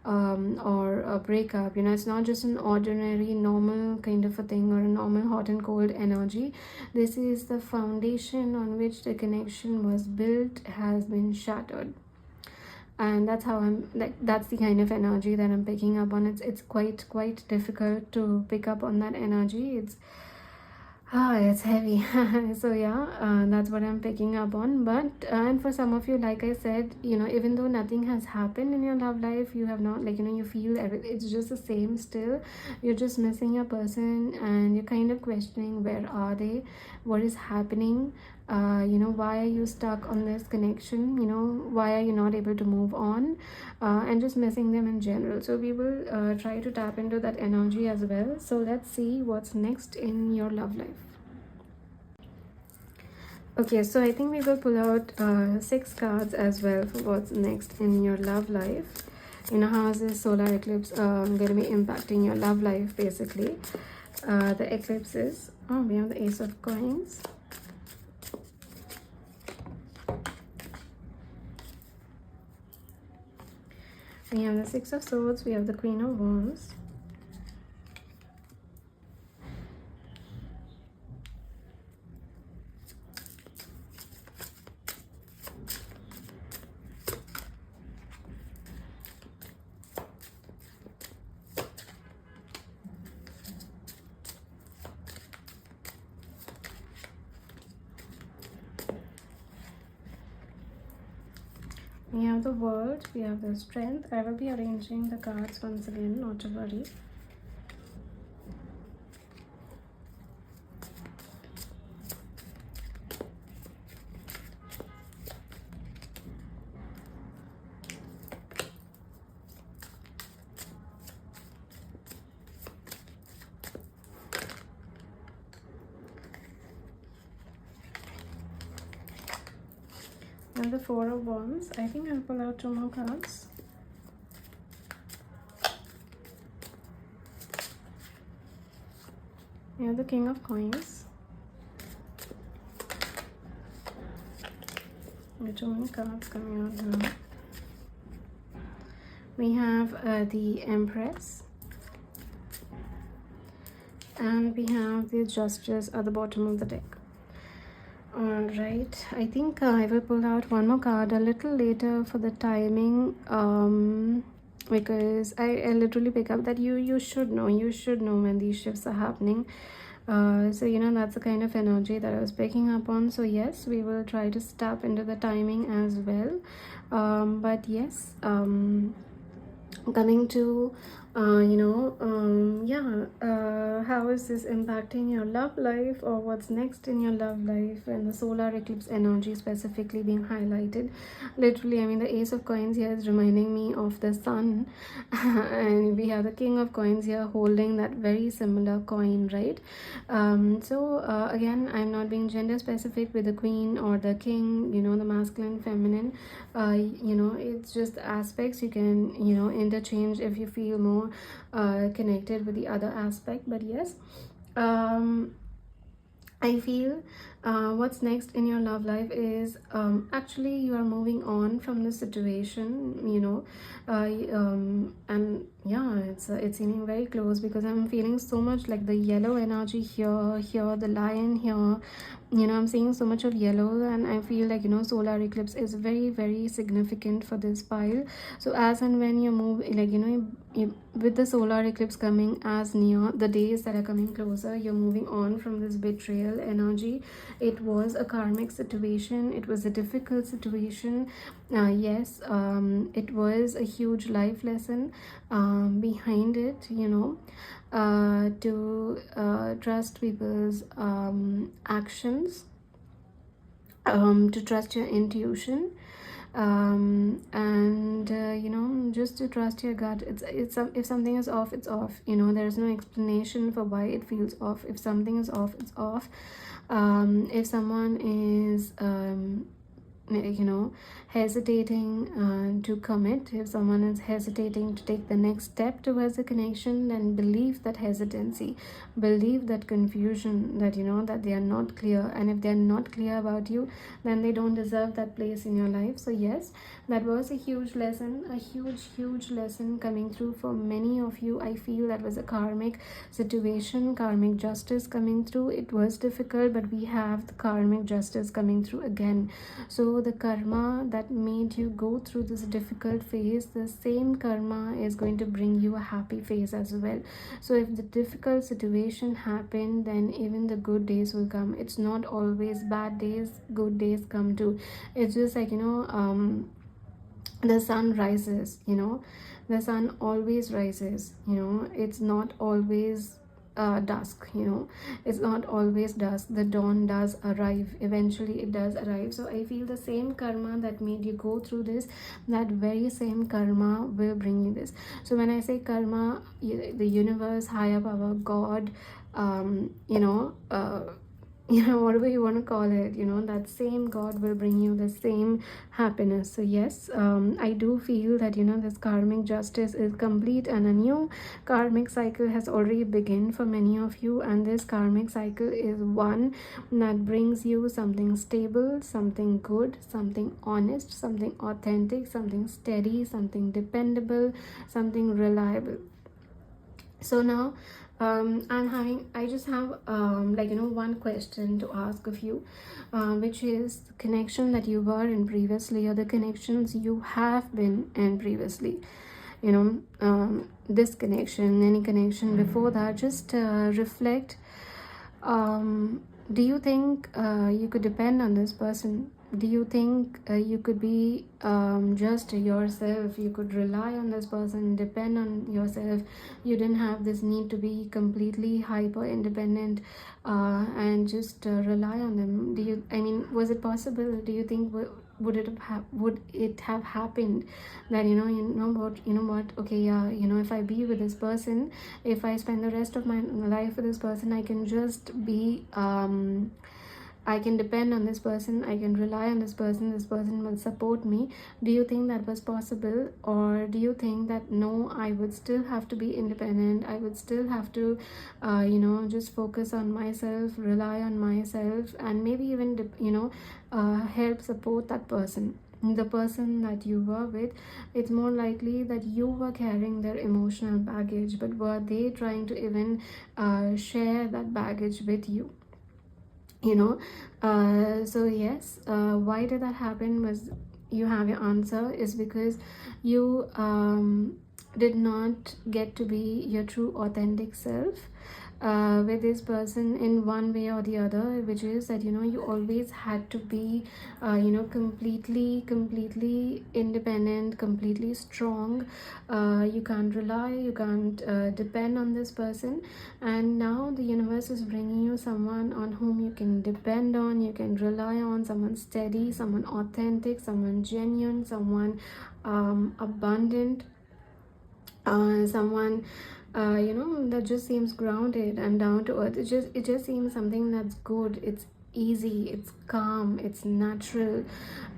or a breakup. It's not just an ordinary normal kind of a thing, or a normal hot and cold energy. This is the foundation on which the connection was built has been shattered, and that's how that's the kind of energy that I'm picking up on. It's quite difficult to pick up on that energy. It's heavy. So yeah, that's what I'm picking up on. But and for some of you, like I said, even though nothing has happened in your love life, you have not, you feel it's just the same still. You're just missing your person, and you're kind of questioning, where are they, what is happening, why are you stuck on this connection, why are you not able to move on, and just missing them in general. So we will try to tap into that energy as well. So let's see what's next in your love life. Okay, so I think we will pull out 6 cards as well for what's next in your love life. How is this solar eclipse going to be impacting your love life, basically. The eclipse is, we have the Ace of Coins. We have the Six of Swords, we have the Queen of Wands. We have the World, we have the Strength. I will be arranging the cards once again, not to worry. And the Four of Wands. I think I'll pull out 2 more cards. We have the King of Coins. There are 2 many cards coming out now. We have the Empress. And we have the Justice at the bottom of the deck. Alright, I think I will pull out 1 more card a little later for the timing, because I literally pick up that you should know when these shifts are happening. So that's the kind of energy that I was picking up on. So yes, we will try to tap into the timing as well. But yes, coming to how is this impacting your love life, or what's next in your love life, and the solar eclipse energy specifically being highlighted. Literally, I mean, the Ace of Coins here is reminding me of the sun and we have the King of Coins here holding that very similar coin, right? Again, I'm not being gender specific with the Queen or the King, the masculine, feminine. It's just aspects you can interchange if you feel more connected with the other aspect. But yes, I feel what's next in your love life is actually you are moving on from the situation, and yeah, it's seeming very close because I'm feeling so much like the yellow energy here, the lion here. I'm seeing so much of yellow, and I feel like solar eclipse is very very significant for this pile. So as and when you move, like with the solar eclipse coming as near, the days that are coming closer, you're moving on from this betrayal energy. It was a karmic situation, it was a difficult situation. Yes, it was a huge life lesson behind it, to trust people's actions, to trust your intuition, and just to trust your gut. If something is off, it's off. There's no explanation for why it feels off. If something is off, it's off. If someone is hesitating to commit, if someone is hesitating to take the next step towards a connection, then believe that hesitancy, believe that confusion, that that they are not clear. And if they are not clear about you, then they don't deserve that place in your life. So yes, that was a huge lesson, a huge lesson coming through for many of you. I feel that was a karmic situation, karmic justice coming through. It was difficult, but we have the karmic justice coming through again. So the karma that made you go through this difficult phase, the same karma is going to bring you a happy phase as well. So if the difficult situation happened, then even the good days will come. It's not always bad days, good days come too. It's just like the sun rises, the sun always rises. It's not always dusk. It's not always dusk. The dawn does arrive, eventually it does arrive. So I feel the same karma that made you go through this, that very same karma will bring you this. So when I say karma, the universe, higher power, God, whatever you want to call it, that same God will bring you the same happiness. So yes, I do feel that this karmic justice is complete, and a new karmic cycle has already begun for many of you. And this karmic cycle is one that brings you something stable, something good, something honest, something authentic, something steady, something dependable, something reliable. So now I just have one question to ask of you, which is the connection that you were in previously, or the connections you have been in previously. This connection, any connection before that, just reflect. Do you think you could depend on this person? Do you think you could be just yourself? You could rely on this person, depend on yourself. You didn't have this need to be completely hyper independent and just rely on them. Was it possible? Do you think would it have happened that what, okay, yeah, if I be with this person, if I spend the rest of my life with this person, I can just be I can depend on this person, I can rely on this person will support me. Do you think that was possible? Or do you think that no, I would still have to be independent, I would still have to just focus on myself, rely on myself, and maybe even help support that person, the person that you were with? It's more likely that you were carrying their emotional baggage, but were they trying to even share that baggage with you? So yes, why did that happen? Was you have your answer, is because you did not get to be your true authentic self with this person in one way or the other, which is that you always had to be completely independent, completely strong. You can't rely, you can't depend on this person. And now the universe is bringing you someone on whom you can depend on, you can rely on, someone steady, someone authentic, someone genuine, someone abundant, someone that just seems grounded and down to earth. It just seems something that's good. easy, it's calm, it's natural.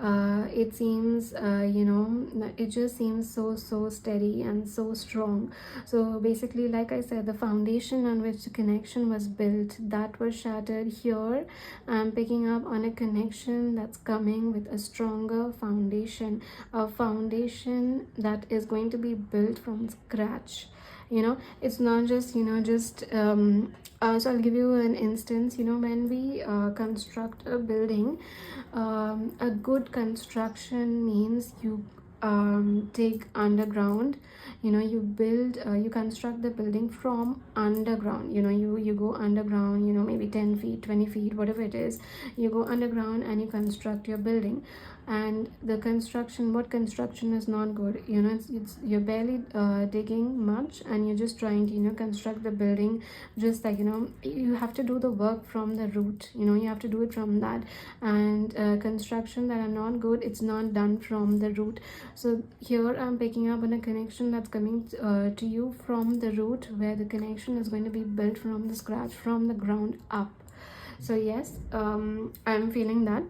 It seems, it just seems so steady and so strong. So basically, like I said, the foundation on which the connection was built, that was shattered. Here I'm picking up on a connection that's coming with a stronger foundation, a foundation that is going to be built from scratch. It's not just so I'll give you an instance. When we construct a building, a good construction means you dig underground. You build, you construct the building from underground. You go underground, maybe 10 feet, 20 feet, whatever it is. You go underground and you construct your building. And the construction, what construction is not good, it's you're barely digging much, and you're just trying to construct the building. Just like, you have to do the work from the root. You have to do it from that. And construction that are not good, it's not done from the root. So here I'm picking up on a connection that's coming to you from the root, where the connection is going to be built from the scratch, from the ground up. So yes, I'm feeling that.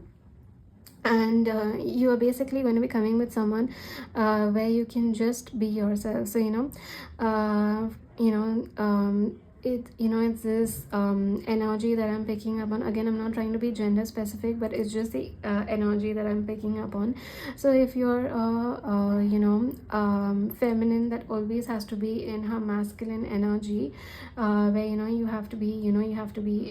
And you are basically going to be coming with someone where you can just be yourself. So it's this energy that I'm picking up on. Again, I'm not trying to be gender specific, but it's just the energy that I'm picking up on. So if you're feminine that always has to be in her masculine energy, where you have to be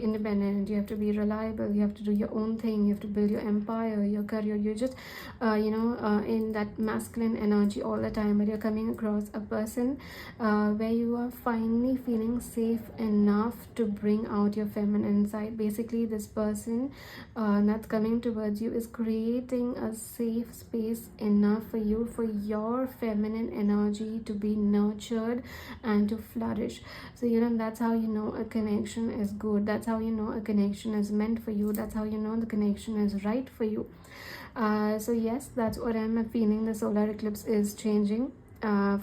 independent, you have to be reliable, you have to do your own thing, you have to build your empire, your career. You're just in that masculine energy all the time, but you're coming across a person where you are finally feeling safe enough to bring out your feminine side. Basically, this person that's coming towards you is creating a safe space enough for you, for your feminine energy to be nurtured and to flourish. So that's how a connection is good. That's how a connection is meant for you. That's how the connection is right for you. So yes, that's what I'm feeling. The solar eclipse is changing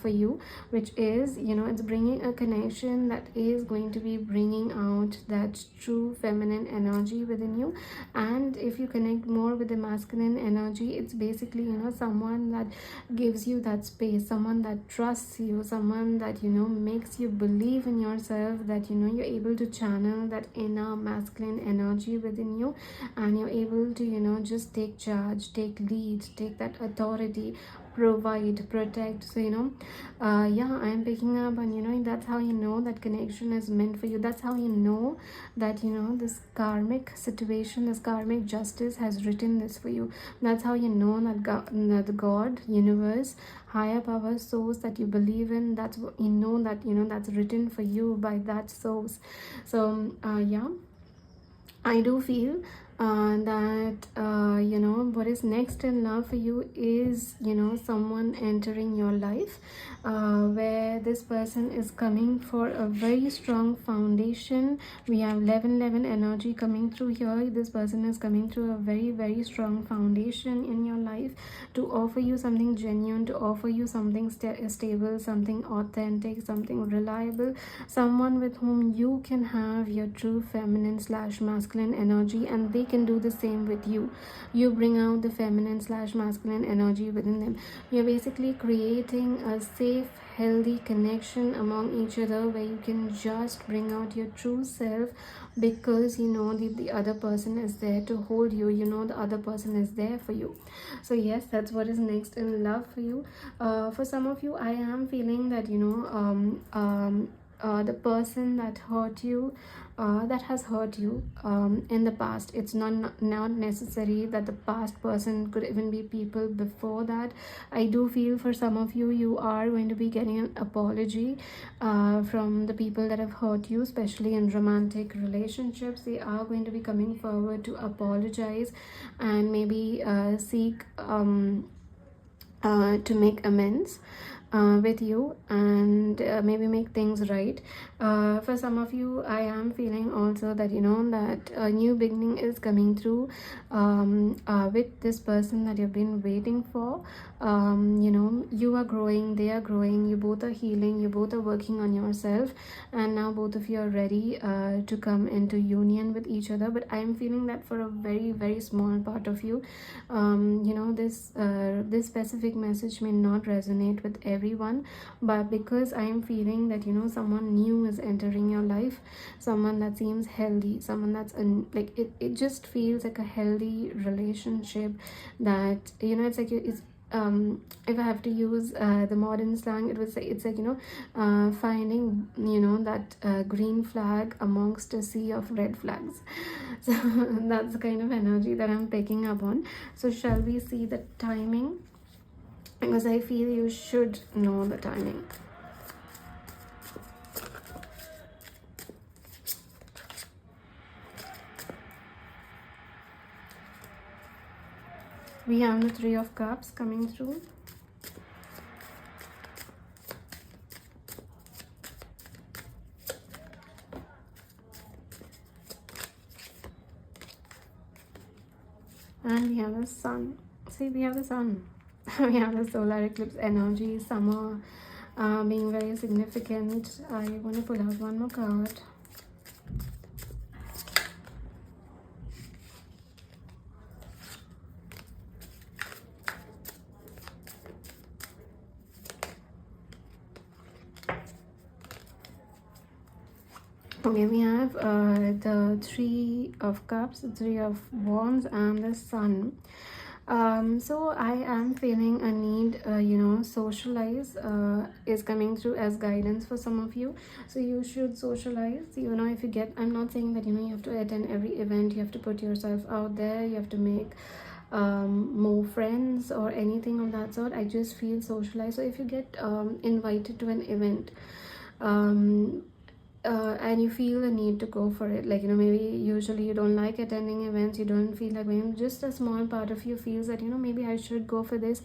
for you, which is it's bringing a connection that is going to be bringing out that true feminine energy within you. And if you connect more with the masculine energy, it's basically someone that gives you that space, someone that trusts you, someone that makes you believe in yourself, that you're able to channel that inner masculine energy within you, and you're able to just take charge, take lead, take that authority, provide, protect. So yeah, I'm picking up on that's how that connection is meant for you. That's how that this karmic situation, this karmic justice has written this for you. That's how that the God, universe, higher power, source that you believe in, that's what that's written for you by that source. So yeah, I do feel that what is next in love for you is someone entering your life, where this person is coming for a very strong foundation. We have 11 energy coming through here. This person is coming through a very strong foundation in your life to offer you something genuine, to offer you something stable, something authentic, something reliable, someone with whom you can have your true feminine / masculine energy, and they can do the same with you. You bring out the feminine / masculine energy within them. You're basically creating a safe, healthy connection among each other, where you can just bring out your true self, because the other person is there to hold you. The other person is there for you. So yes, that's what is next in love for you. For some of you, I am feeling that the person that hurt you, that has hurt you in the past. It's not necessary that the past person, could even be people before that. I do feel for some of you, you are going to be getting an apology from the people that have hurt you, especially in romantic relationships. They are going to be coming forward to apologize and maybe seek to make amends. with you, and maybe make things right. For some of you, I am feeling also that that a new beginning is coming through with this person that you've been waiting for. You are growing, they are growing, you both are healing, you both are working on yourself, and now both of you are ready to come into union with each other. But I am feeling that for a very, very small part of you, this specific message may not resonate with everyone, but because I am feeling that someone new is entering your life, someone that seems healthy, someone that's it just feels like a healthy relationship, that it's like it's if I have to use the modern slang, it would say it's like finding that green flag amongst a sea of red flags. So that's the kind of energy that I'm picking up on. So shall we see the timing, because I feel you should know the timing. We have the Three of Cups coming through. And we have the Sun. See, we have the Sun. We have the solar eclipse energy, summer being very significant. I want to pull out one more card. Okay, we have the Three of Cups, the Three of Wands, and the Sun. So I am feeling a need, socialize is coming through as guidance for some of you. So you should socialize, if you get, I'm not saying that you have to attend every event, you have to put yourself out there, you have to make more friends or anything of that sort. I just feel socialize. So if you get invited to an event, and you feel the need to go for it, maybe usually you don't like attending events, you don't feel like going, just a small part of you feels that maybe I should go for this,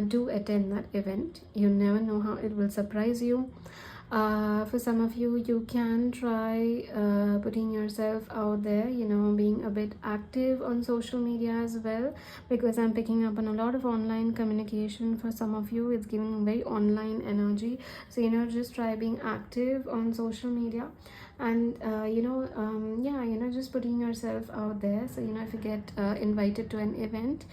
do attend that event. You never know how it will surprise you. For some of you, you can try putting yourself out there, being a bit active on social media as well, because I'm picking up on a lot of online communication. For some of you, it's giving very online energy. So just try being active on social media, and just putting yourself out there. So if you get invited to an event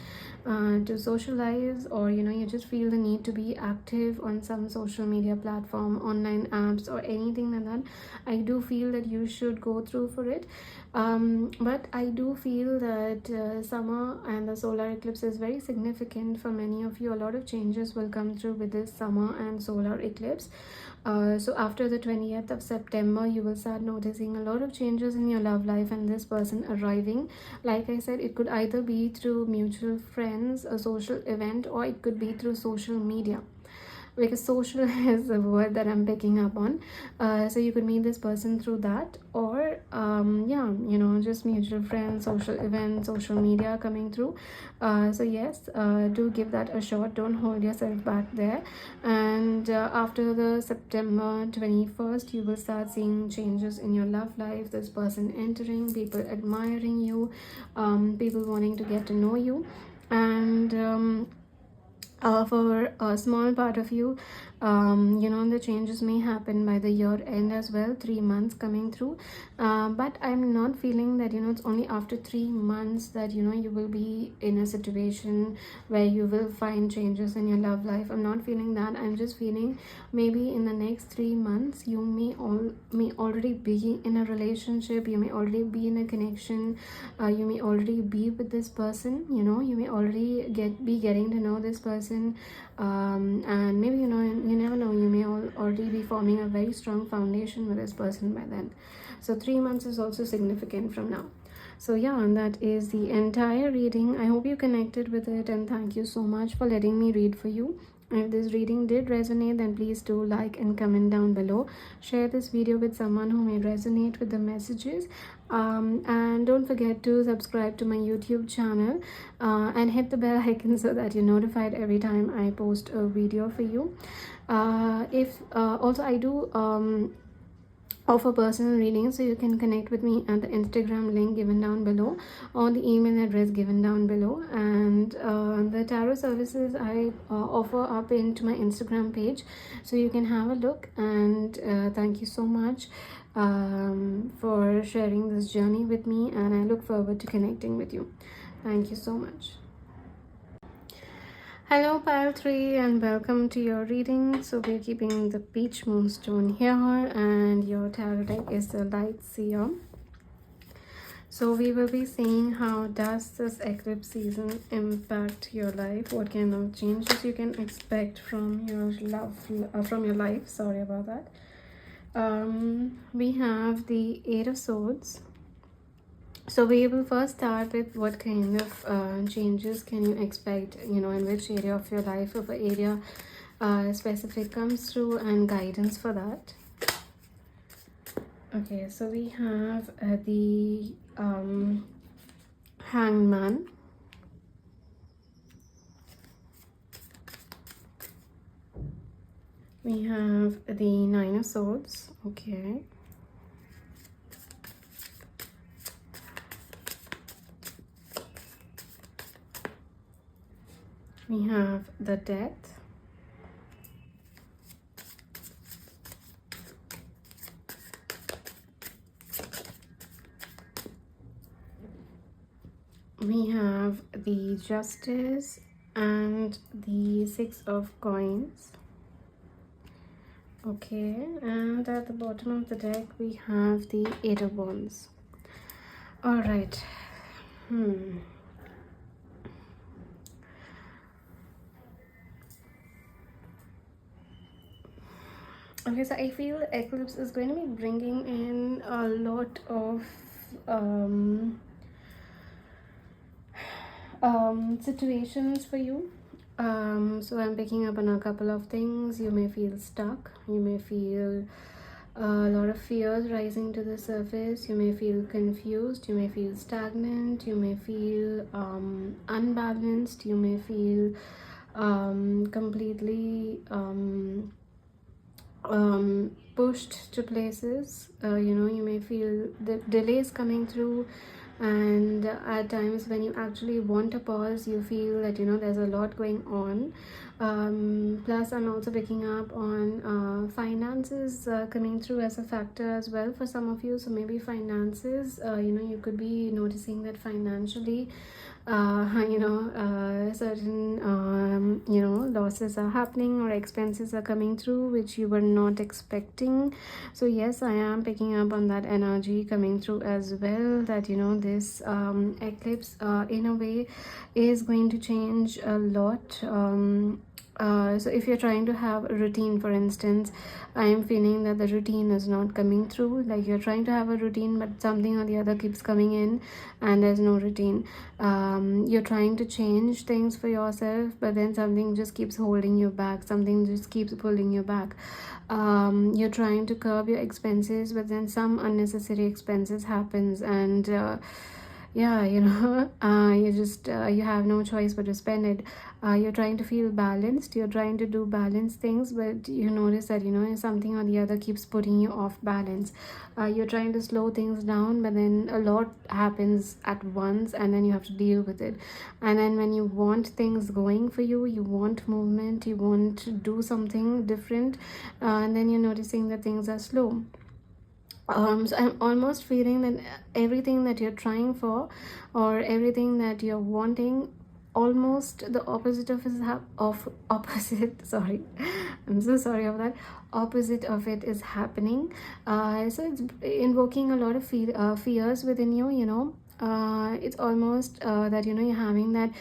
to socialize, or you just feel the need to be active on some social media platform, online apps, or anything like that, I do feel that you should go through for it. But I do feel that summer and the solar eclipse is very significant for many of you. A lot of changes will come through with this summer and solar eclipse. So after the 20th of September, you will start noticing a lot of changes in your love life and this person arriving. Like I said, it could either be through mutual friends, a social event, or it could be through social media, because social is the word that I'm picking up on. So you could meet this person through that, or just mutual friends, social events, social media coming through. So yes, do give that a shot, don't hold yourself back there. And after the September 21st, you will start seeing changes in your love life, this person entering, people admiring you, people wanting to get to know you. And for a small part of you, the changes may happen by the year end as well, 3 months coming through. But I'm not feeling that it's only after 3 months that you will be in a situation where you will find changes in your love life. I'm not feeling that. I'm just feeling maybe in the next 3 months you may already be in a relationship, you may already be in a connection, you may already be with this person, you may already be getting to know this person, and maybe you never know, you may already be forming a very strong foundation with this person by then. So 3 months is also significant from now. So yeah, that is the entire reading. I hope you connected with it, and thank you so much for letting me read for you. If this reading did resonate, then please do like and comment down below. Share this video with someone who may resonate with the messages. And don't forget to subscribe to my YouTube channel and hit the bell icon so that you're notified every time I post a video for you. If also I do offer personal readings, so you can connect with me at the Instagram link given down below or the email address given down below. And the tarot services I offer are pinned to my Instagram page, so you can have a look. And thank you so much for sharing this journey with me, and I look forward to connecting with you. Thank you so much. Hello pile 3 and welcome to your reading. So we're keeping the peach moonstone here, and your tarot deck is the light seer. So we will be seeing how does this eclipse season impact your life, what kind of changes you can expect from your life. Sorry about that. We have the 8 of Swords. So we will first start with what kind of changes can you expect, in which area of your life, if an area specific comes through, and guidance for that. Okay, so we have the Hangman. We have the 9 of Swords. Okay. We have the Death. We have the Justice and the 6 of Coins. Okay, and at the bottom of the deck we have the 8 of Wands. All right. Okay, so I feel Eclipse is going to be bringing in a lot of situations for you. So I'm picking up on a couple of things. You may feel stuck. You may feel a lot of fears rising to the surface. You may feel confused. You may feel stagnant. You may feel unbalanced. You may feel completely pushed to places. You may feel the delays coming through, and at times when you actually want to pause, you feel that there's a lot going on. Plus I'm also picking up on finances coming through as a factor as well for some of you. So maybe finances, you could be noticing that financially certain losses are happening or expenses are coming through which you were not expecting. So yes, I am picking up on that energy coming through as well, that this eclipse in a way is going to change a lot. So if you're trying to have a routine, for instance, I am feeling that the routine is not coming through. Like you're trying to have a routine, but something or the other keeps coming in and there's no routine. You're trying to change things for yourself, but then something just keeps holding you back. Something just keeps pulling you back. You're trying to curb your expenses, but then some unnecessary expenses happens, and yeah, you have no choice but to spend it. You're trying to feel balanced, you're trying to do balanced things, but you notice that something or the other keeps putting you off balance. You're trying to slow things down, but then a lot happens at once, and then you have to deal with it. And then when you want things going for you, you want movement, you want to do something different, and then you're noticing that things are slow. So I'm almost feeling that everything that you're trying for, or everything that you're wanting, almost the opposite of opposite sorry, I'm so sorry of that, opposite of it is happening. So it's invoking a lot of fears within you. it's almost that you're having that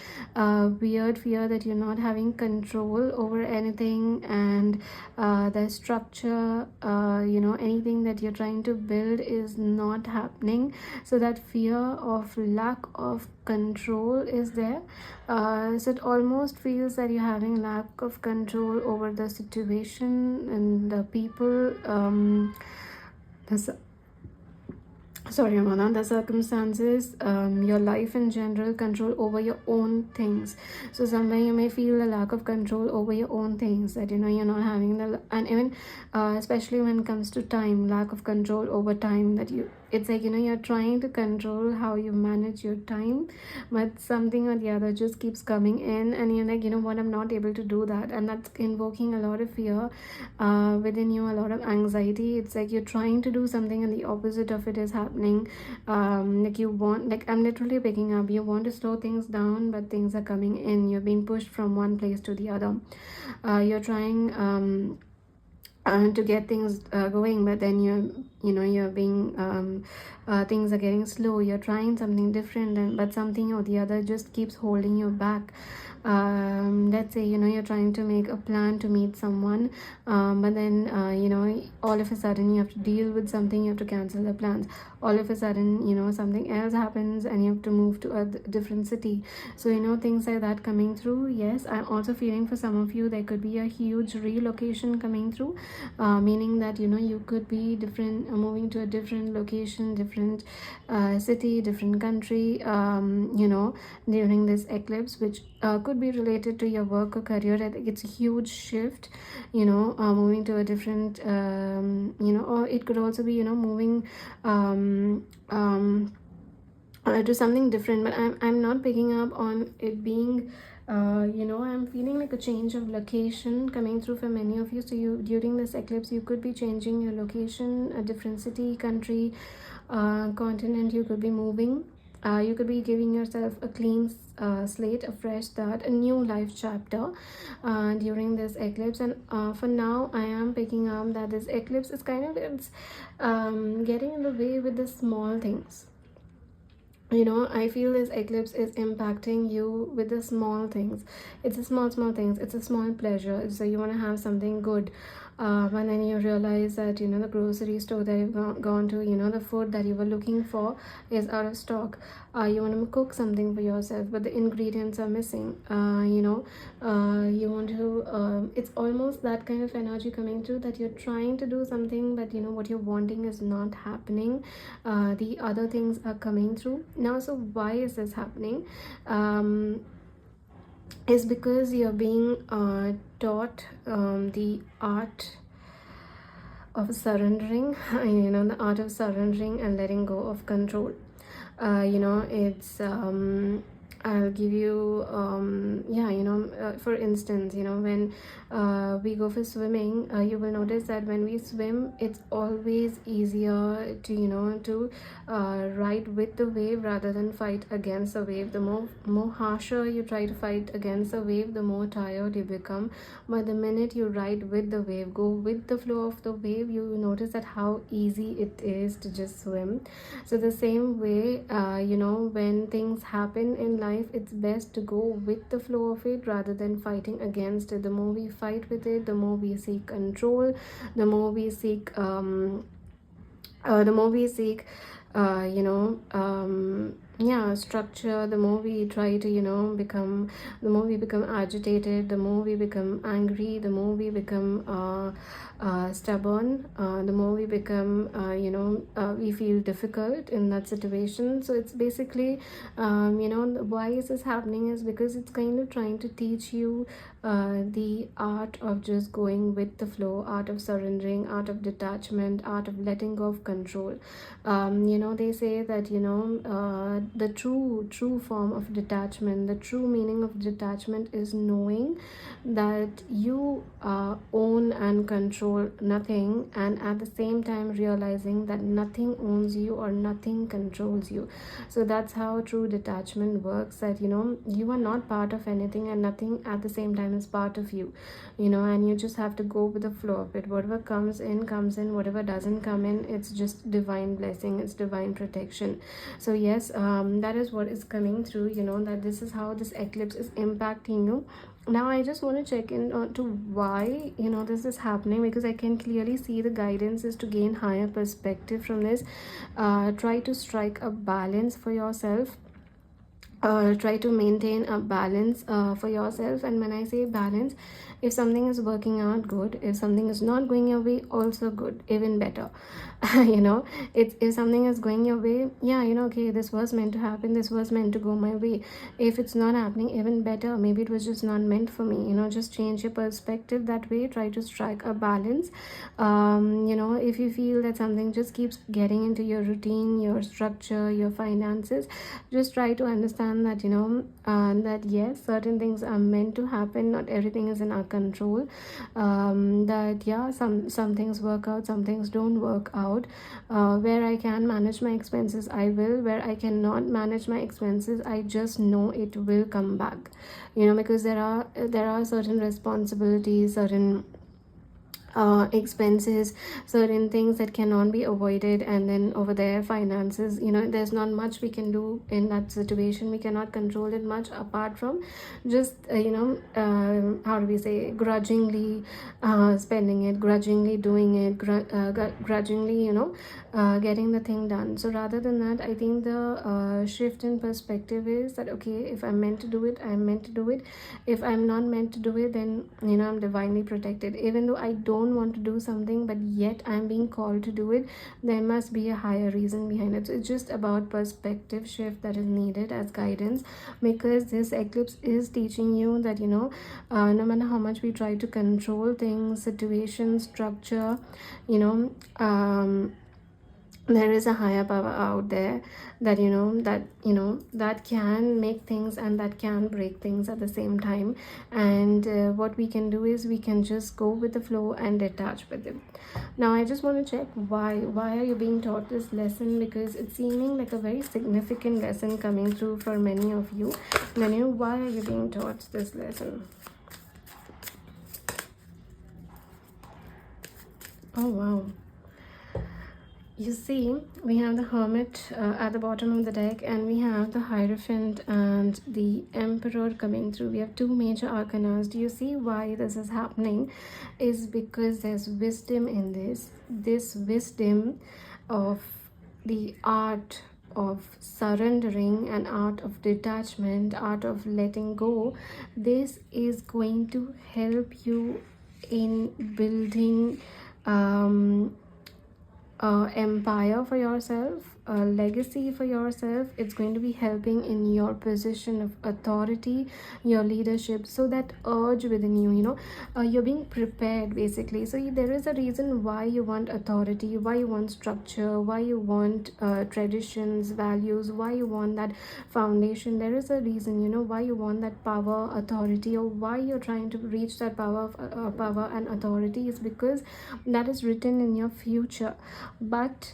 weird fear that you're not having control over anything, and the structure, anything that you're trying to build is not happening. So that fear of lack of control is there. So it almost feels that you're having lack of control over the situation and the people, the sorry Amana, the circumstances, your life in general, control over your own things. So somewhere you may feel a lack of control over your own things, that you're not having the, and even especially when it comes to time, lack of control over time, that it's like you're trying to control how you manage your time, but something or the other just keeps coming in, and you're like, what, I'm not able to do that, and that's invoking a lot of fear within you, a lot of anxiety. It's like you're trying to do something and the opposite of it is happening. Like you want, like I'm literally picking up, you want to slow things down, but things are coming in, you're being pushed from one place to the other. You're trying to get things going, but then you're being things are getting slow. You're trying something different, but something or the other just keeps holding you back. Let's say you're trying to make a plan to meet someone, but then all of a sudden you have to deal with something, you have to cancel the plans. All of a sudden something else happens and you have to move to a different city. So things like that coming through. Yes, I'm also feeling for some of you there could be a huge relocation coming through, meaning that you could be different, moving to a different location, different city, different country, during this eclipse, which could be related to your work or career. I think it's a huge shift, moving to a different, or it could also be moving to something different. But I'm not picking up on it being I'm feeling like a change of location coming through for many of you. So you, during this eclipse, you could be changing your location, a different city, country, continent. You could be moving. You could be giving yourself a clean slate, a fresh start, a new life chapter during this eclipse. And for now, I am picking up that this eclipse is kind of, it's getting in the way with the small things. I feel this eclipse is impacting you with the small things. It's a small things, it's a small pleasure. So you want to have something good, and then you realize that the grocery store that you've gone to, the food that you were looking for is out of stock. You want to cook something for yourself, but the ingredients are missing. You want to it's almost that kind of energy coming through, that you're trying to do something, but what you're wanting is not happening. The other things are coming through now. So why is this happening? Is because you're being taught the art of surrendering, the art of surrendering and letting go of control. It's I'll give you for instance, when we go for swimming, you will notice that when we swim, it's always easier to ride with the wave rather than fight against the wave. The more harsher you try to fight against the wave, the more tired you become. But the minute you ride with the wave, go with the flow of the wave, you notice that how easy it is to just swim. So the same way, when things happen in life, it's best to go with the flow of it rather than fighting against it. The more we fight with it, the more we seek control, the more we seek structure, the more we try to become, the more we become agitated, the more we become angry, the more we become stubborn, the more we become we feel difficult in that situation. So it's basically why is this happening is because it's kind of trying to teach you the art of just going with the flow, art of surrendering, art of detachment, art of letting go of control. They say that the true form of detachment, the true meaning of detachment is knowing that you own and control nothing, and at the same time realizing that nothing owns you or nothing controls you. So that's how true detachment works, that you are not part of anything and nothing at the same time is part of you, and you just have to go with the flow of it. Whatever comes in, whatever doesn't come in, it's just divine blessing, it's divine protection. So yes, That is what is coming through, that this is how this eclipse is impacting you. Now I just want to check in on to why this is happening, because I can clearly see the guidance is to gain higher perspective from this. Try to strike a balance for yourself. Try to maintain a balance for yourself. And when I say balance, if something is working out, good. If something is not going your way, also good, even better. It's, if something is going your way, yeah, okay, this was meant to happen, this was meant to go my way. If it's not happening, even better, maybe it was just not meant for me. Just change your perspective that way. Try to strike a balance. If you feel that something just keeps getting into your routine, your structure, your finances, just try to understand that that yes, certain things are meant to happen, not everything is in our control. That yeah, some things work out, some things don't work out. Where I can manage my expenses, I will. Where I cannot manage my expenses, I just know it will come back, because there are certain responsibilities, certain expenses, certain things that cannot be avoided. And then over there, finances, there's not much we can do in that situation. We cannot control it much, apart from just how do we say, grudgingly spending it, grudgingly doing it, grudgingly getting the thing done. So rather than that, I think the shift in perspective is that okay, if I'm meant to do it, I'm meant to do it. If I'm not meant to do it, then I'm divinely protected. Even though I don't want to do something, but yet I'm being called to do it, there must be a higher reason behind it. So it's just about perspective shift that is needed as guidance, because this eclipse is teaching you that no matter how much we try to control things, situations, structure, there is a higher power out there that that can make things and that can break things at the same time. And what we can do is we can just go with the flow and detach with it. Now I just want to check why are you being taught this lesson, because it's seeming like a very significant lesson coming through for many of you. And why are you being taught this lesson? Oh wow. You see, we have the Hermit at the bottom of the deck, and we have the Hierophant and the Emperor coming through. We have two major arcanas. Do you see why this is happening? Is because there's wisdom in this. This wisdom of the art of surrendering and art of detachment, art of letting go. This is going to help you in building empire for yourself, a legacy for yourself. It's going to be helping in your position of authority, your leadership. So that urge within you, you're being prepared basically. So there is a reason why you want authority, why you want structure, why you want traditions, values, why you want that foundation. There is a reason, why you want that power, authority, or why you're trying to reach that power and authority, is because that is written in your future. But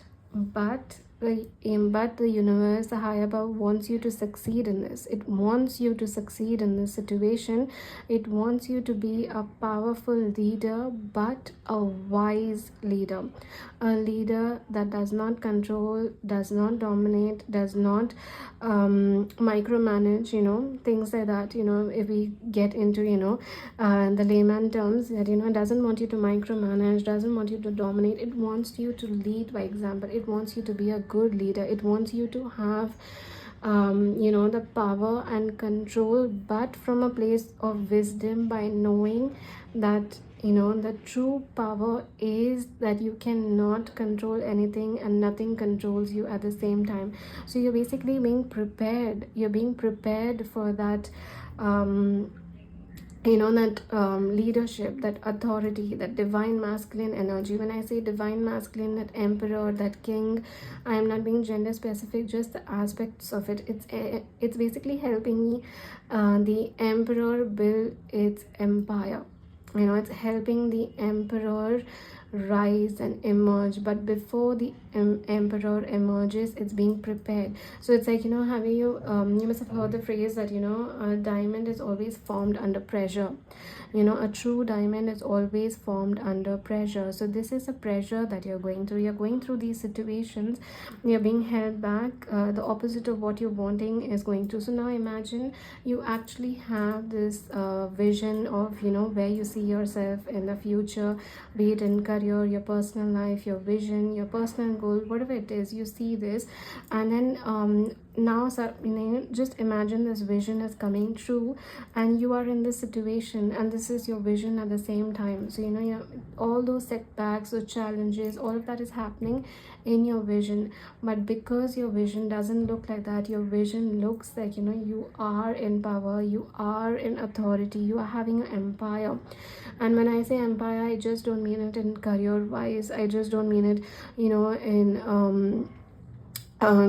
the universe, the higher power, wants you to succeed in this. It wants you to succeed in this situation. It wants you to be a powerful leader, but a wise leader. A leader that does not control, does not dominate, does not micromanage, things like that. If we get into the layman terms, that doesn't want you to micromanage, doesn't want you to dominate. It wants you to lead by example. It wants you to be a good leader. It wants you to have the power and control, but from a place of wisdom, by knowing that the true power is that you cannot control anything and nothing controls you at the same time. So you're basically being prepared. You're being prepared for that leadership, that authority, that divine masculine energy. When I say divine masculine, that emperor, that king, I am not being gender specific, just the aspects of it. It's basically helping me the emperor build its empire. It's helping the emperor rise and emerge. But before the emperor emerges, it's being prepared. So it's like, you know, having you must have heard the phrase that, you know, a diamond is always formed under pressure. You know, a true diamond is always formed under pressure. So this is a pressure that you're going through. You're going through these situations, you're being held back. The opposite of what you're wanting is going to. So now imagine you actually have this vision of, you know, where you see yourself in the future, be it in career, your personal life, your vision, your personal goal, whatever it is, you see this. And then now, so, you know, just imagine this vision is coming true, and you are in this situation, and this is your vision at the same time. So, you know, all those setbacks or challenges, all of that is happening in your vision. But because your vision doesn't look like that, your vision looks like, you know, you are in power, you are in authority, you are having an empire. And when I say empire, I just don't mean it in career wise, I just don't mean it, you know, in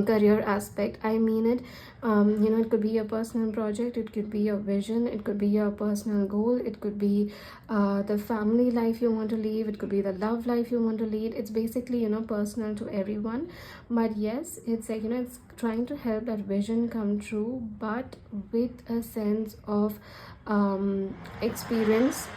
career aspect. I mean it, you know, it could be a personal project, it could be a vision, it could be a personal goal, it could be the family life you want to live, it could be the love life you want to lead. It's basically, you know, personal to everyone. But yes, it's like, you know, it's trying to help that vision come true, but with a sense of experience,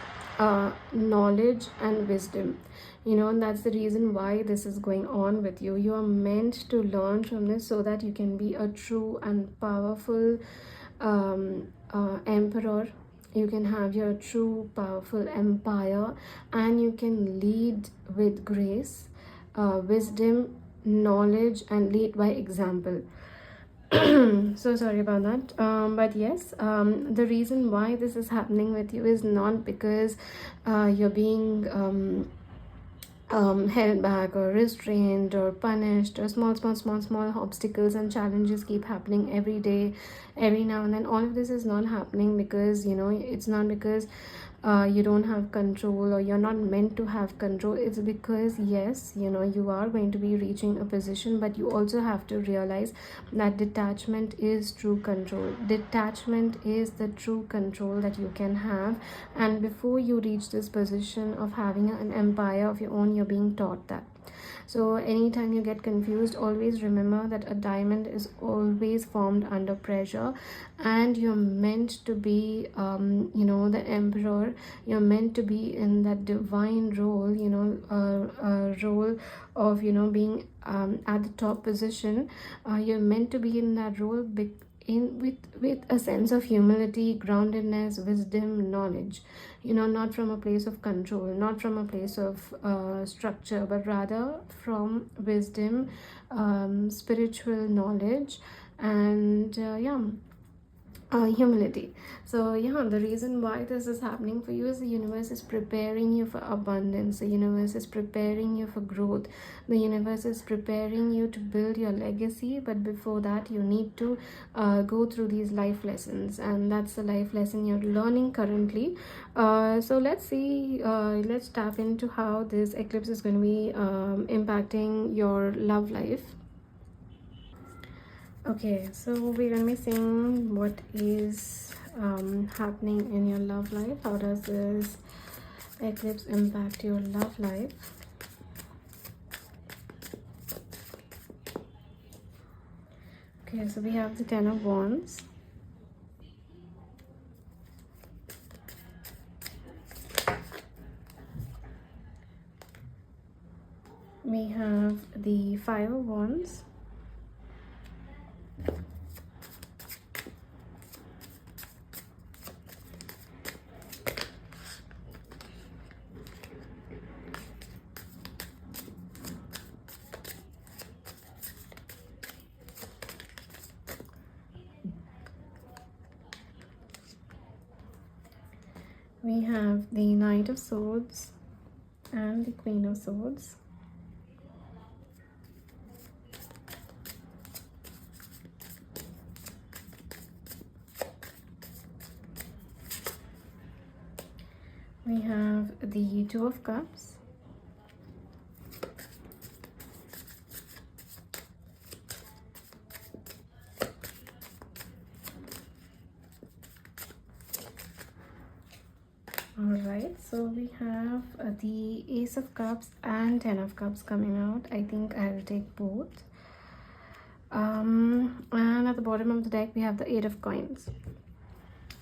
knowledge and wisdom. You know, and that's the reason why this is going on with you. You are meant to learn from this so that you can be a true and powerful emperor. You can have your true powerful empire, and you can lead with grace, wisdom, knowledge, and lead by example. So sorry about that. But yes, the reason why this is happening with you is not because you're being held back or restrained or punished, or small obstacles and challenges keep happening every day, every now and then. All of this is not happening because, you know, it's not because you don't have control, or you're not meant to have control. It's because, yes, you know, you are going to be reaching a position, but you also have to realize that detachment is true control. Detachment is the true control that you can have. And before you reach this position of having an empire of your own, you're being taught that. So anytime you get confused, always remember that a diamond is always formed under pressure, and you're meant to be, you know, the emperor. You're meant to be in that divine role, you know, role of, you know, being at the top position. You're meant to be in that role with a sense of humility, groundedness, wisdom, knowledge. You know, not from a place of control, not from a place of structure, but rather from wisdom, spiritual knowledge, and humility. So yeah, the reason why this is happening for you is the universe is preparing you for abundance. The universe is preparing you for growth. The universe is preparing you to build your legacy. But before that, you need to go through these life lessons, and that's the life lesson you're learning currently. So let's see, let's tap into how this eclipse is going to be impacting your love life. Okay, so we're gonna be seeing what is happening in your love life. How does this eclipse impact your love life? Okay, so we have the Ten of Wands. We have the Five of Wands. We have the Knight of Swords and the Queen of Swords. We have the Two of Cups. All right, So we have the Ace of Cups and Ten of Cups coming out. I think I'll take both. And at the bottom of the deck we have the Eight of Coins.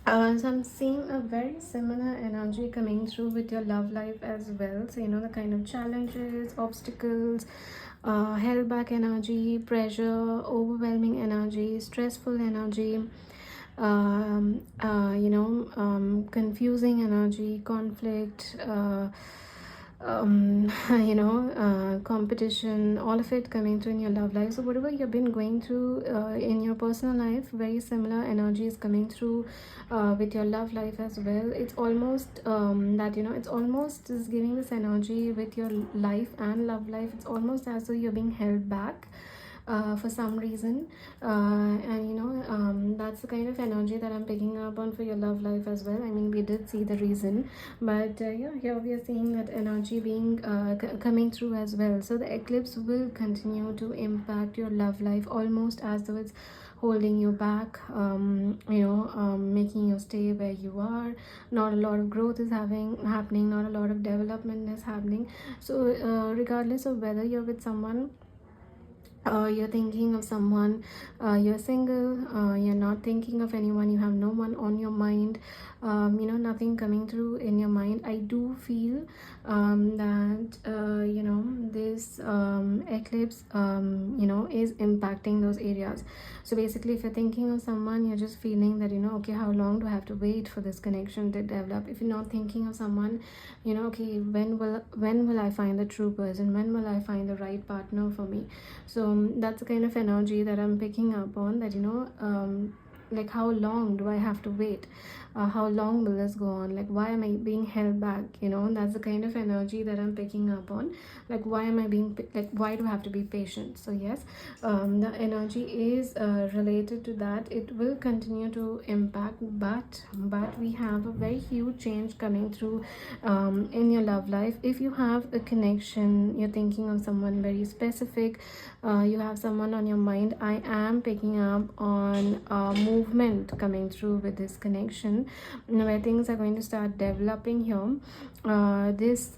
So I'm seeing a very similar energy coming through with your love life as well. So you know, the kind of challenges, obstacles, held back energy, pressure, overwhelming energy, stressful energy, confusing energy, conflict, competition, all of it coming through in your love life. So whatever you've been going through in your personal life, very similar energy is coming through with your love life as well. It's almost it's almost is giving this energy with your life and love life. It's almost as though you're being held back for some reason, that's the kind of energy that I'm picking up on for your love life as well. I mean, we did see the reason, but here we are seeing that energy being coming through as well. So the eclipse will continue to impact your love life almost as though it's holding you back, making you stay where you are. Not a lot of growth is happening, not a lot of development is happening. So regardless of whether you're with someone, you're thinking of someone, you're single, you're not thinking of anyone, you have no one on your mind, nothing coming through in your mind, I do feel that this eclipse is impacting those areas. So basically, if you're thinking of someone, you're just feeling that okay, how long do I have to wait for this connection to develop? If you're not thinking of someone, okay, when will I find the true person, when will I find the right partner for me? So that's the kind of energy that I'm picking up on, that like, how long do I have to wait? How long will this go on? Like, why am I being held back? That's the kind of energy that I'm picking up on. Like, why am I being, like, why do I have to be patient? So yes, the energy is related to that. It will continue to impact, but we have a very huge change coming through in your love life. If you have a connection, you're thinking of someone very specific, you have someone on your mind, I am picking up on movement coming through with this connection, where things are going to start developing here. This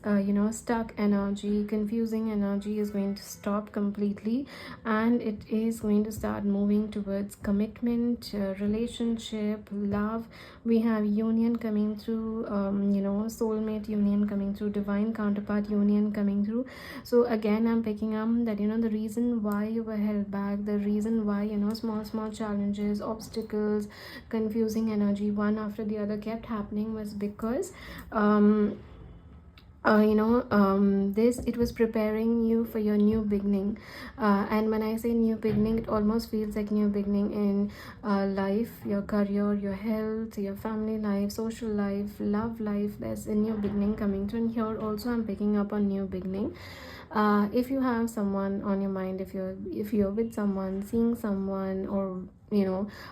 stuck energy, confusing energy is going to stop completely, and it is going to start moving towards commitment, relationship, love. We have union coming through, soulmate union coming through, divine counterpart union coming through. So again, I'm picking up that the reason why you were held back, the reason why small challenges, obstacles, confusing energy one after the other kept happening was because it was preparing you for your new beginning. And when I say new beginning, it almost feels like new beginning in life, your career, your health, your family life, social life, love life. There's a new beginning coming through, and here also I'm picking up on new beginning. If you have someone on your mind, if you're with someone, seeing someone, or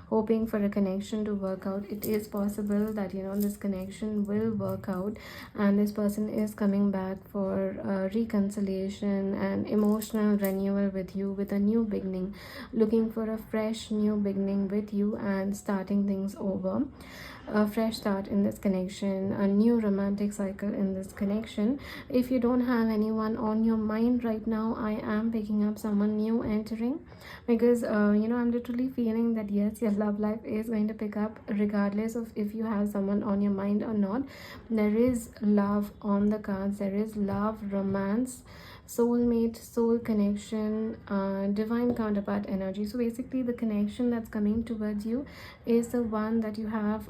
hoping for a connection to work out, it is possible that this connection will work out, and this person is coming back for reconciliation and emotional renewal with you, with a new beginning, looking for a fresh new beginning with you and starting things over. A fresh start in this connection, a new romantic cycle in this connection. If you don't have anyone on your mind right now, I am picking up someone new entering, because I'm literally feeling that yes, your love life is going to pick up regardless of if you have someone on your mind or not. There is love on the cards, there is love, romance, soulmate, soul connection, divine counterpart energy. So basically, the connection that's coming towards you is the one that you have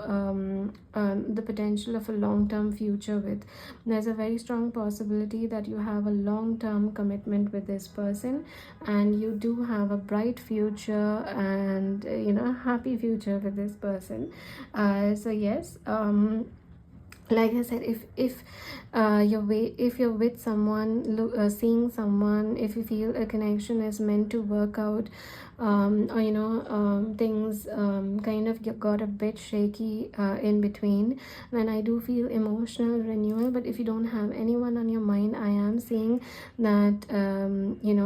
the potential of a long-term future with. There's a very strong possibility that you have a long-term commitment with this person, and you do have a bright future and a happy future with this person. So yes, like I said, if you're with someone, seeing someone, if you feel a connection is meant to work out, or things kind of got a bit shaky in between, then I do feel emotional renewal. But if you don't have anyone on your mind, I am seeing that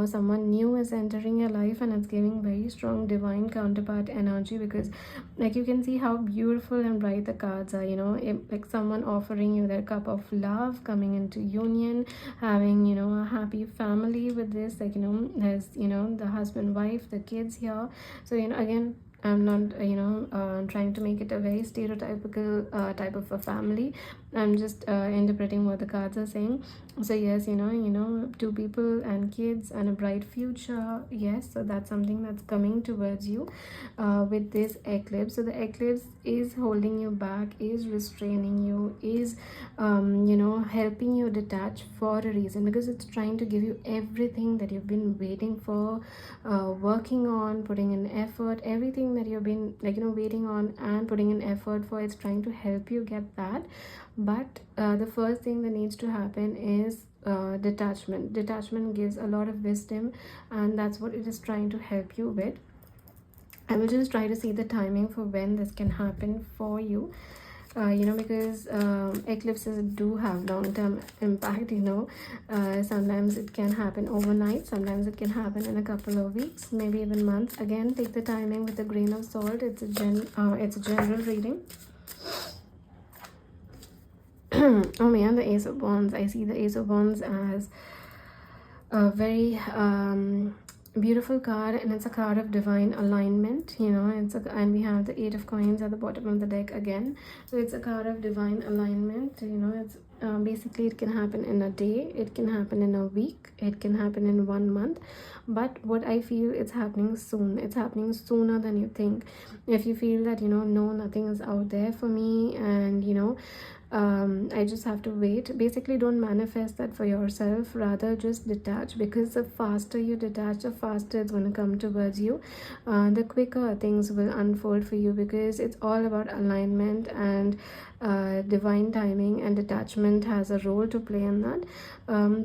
someone new is entering your life, and it's giving very strong divine counterpart energy, because like you can see how beautiful and bright the cards are. Like someone offering you their cup of love, coming into union, having, you know, a happy family with this. Like, you know, there's, you know, the husband, wife, the kids here. So, you know, again, I'm not, trying to make it a very stereotypical type of a family. I'm just interpreting what the cards are saying. So yes, you know, two people and kids and a bright future. Yes, so that's something that's coming towards you with this eclipse. So the eclipse is holding you back, is restraining you, is helping you detach for a reason, because it's trying to give you everything that you've been waiting for, working on, putting in effort, everything that you've been waiting on and putting in effort for. It's trying to help you get that. But the first thing that needs to happen is detachment gives a lot of wisdom, and that's what it is trying to help you with. I will just try to see the timing for when this can happen for you. Because eclipses do have long-term impact. Sometimes it can happen overnight, sometimes it can happen in a couple of weeks, maybe even months. Again, take the timing with a grain of salt. It's a general reading. Oh man, the Ace of Wands. I see the Ace of Wands as a very beautiful card, and it's a card of divine alignment. And we have the Eight of Coins at the bottom of the deck again. So it's a card of divine alignment. It's basically, it can happen in a day, it can happen in a week, it can happen in 1 month. But what I feel, it's happening soon. It's happening sooner than you think. If you feel that no, nothing is out there for me, and I just have to wait, basically don't manifest that for yourself. Rather just detach, because the faster you detach, the faster it's going to come towards you. The quicker things will unfold for you, because it's all about alignment, and divine timing and detachment has a role to play in that.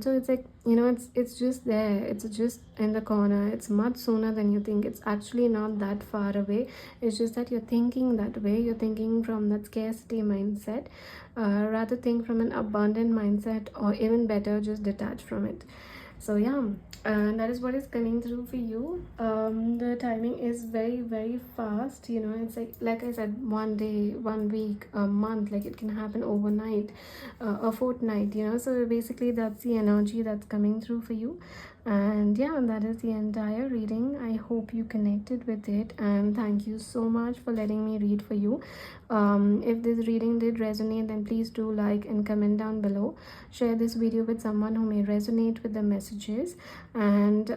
So it's like, it's just there, it's just in the corner. It's much sooner than you think. It's actually not that far away. It's just that you're thinking that way. You're thinking from that scarcity mindset. Rather think from an abundant mindset, or even better, just detach from it. So yeah, that is what is coming through for you. The timing is very, very fast. It's like I said, 1 day, 1 week, a month. Like, it can happen overnight, a fortnight. So basically that's the energy that's coming through for you. And yeah, that is the entire reading. I hope you connected with it, and thank you so much for letting me read for you. If this reading did resonate, then please do like and comment down below. Share this video with someone who may resonate with the messages, and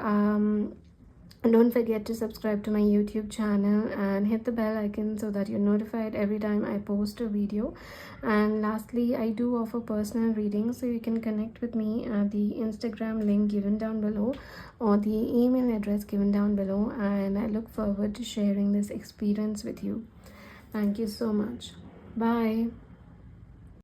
don't forget to subscribe to my YouTube channel and hit the bell icon so that you're notified every time I post a video. And lastly, I do offer personal readings, so you can connect with me at the Instagram link given down below, or the email address given down below, and I look forward to sharing this experience with you. Thank you so much. Bye.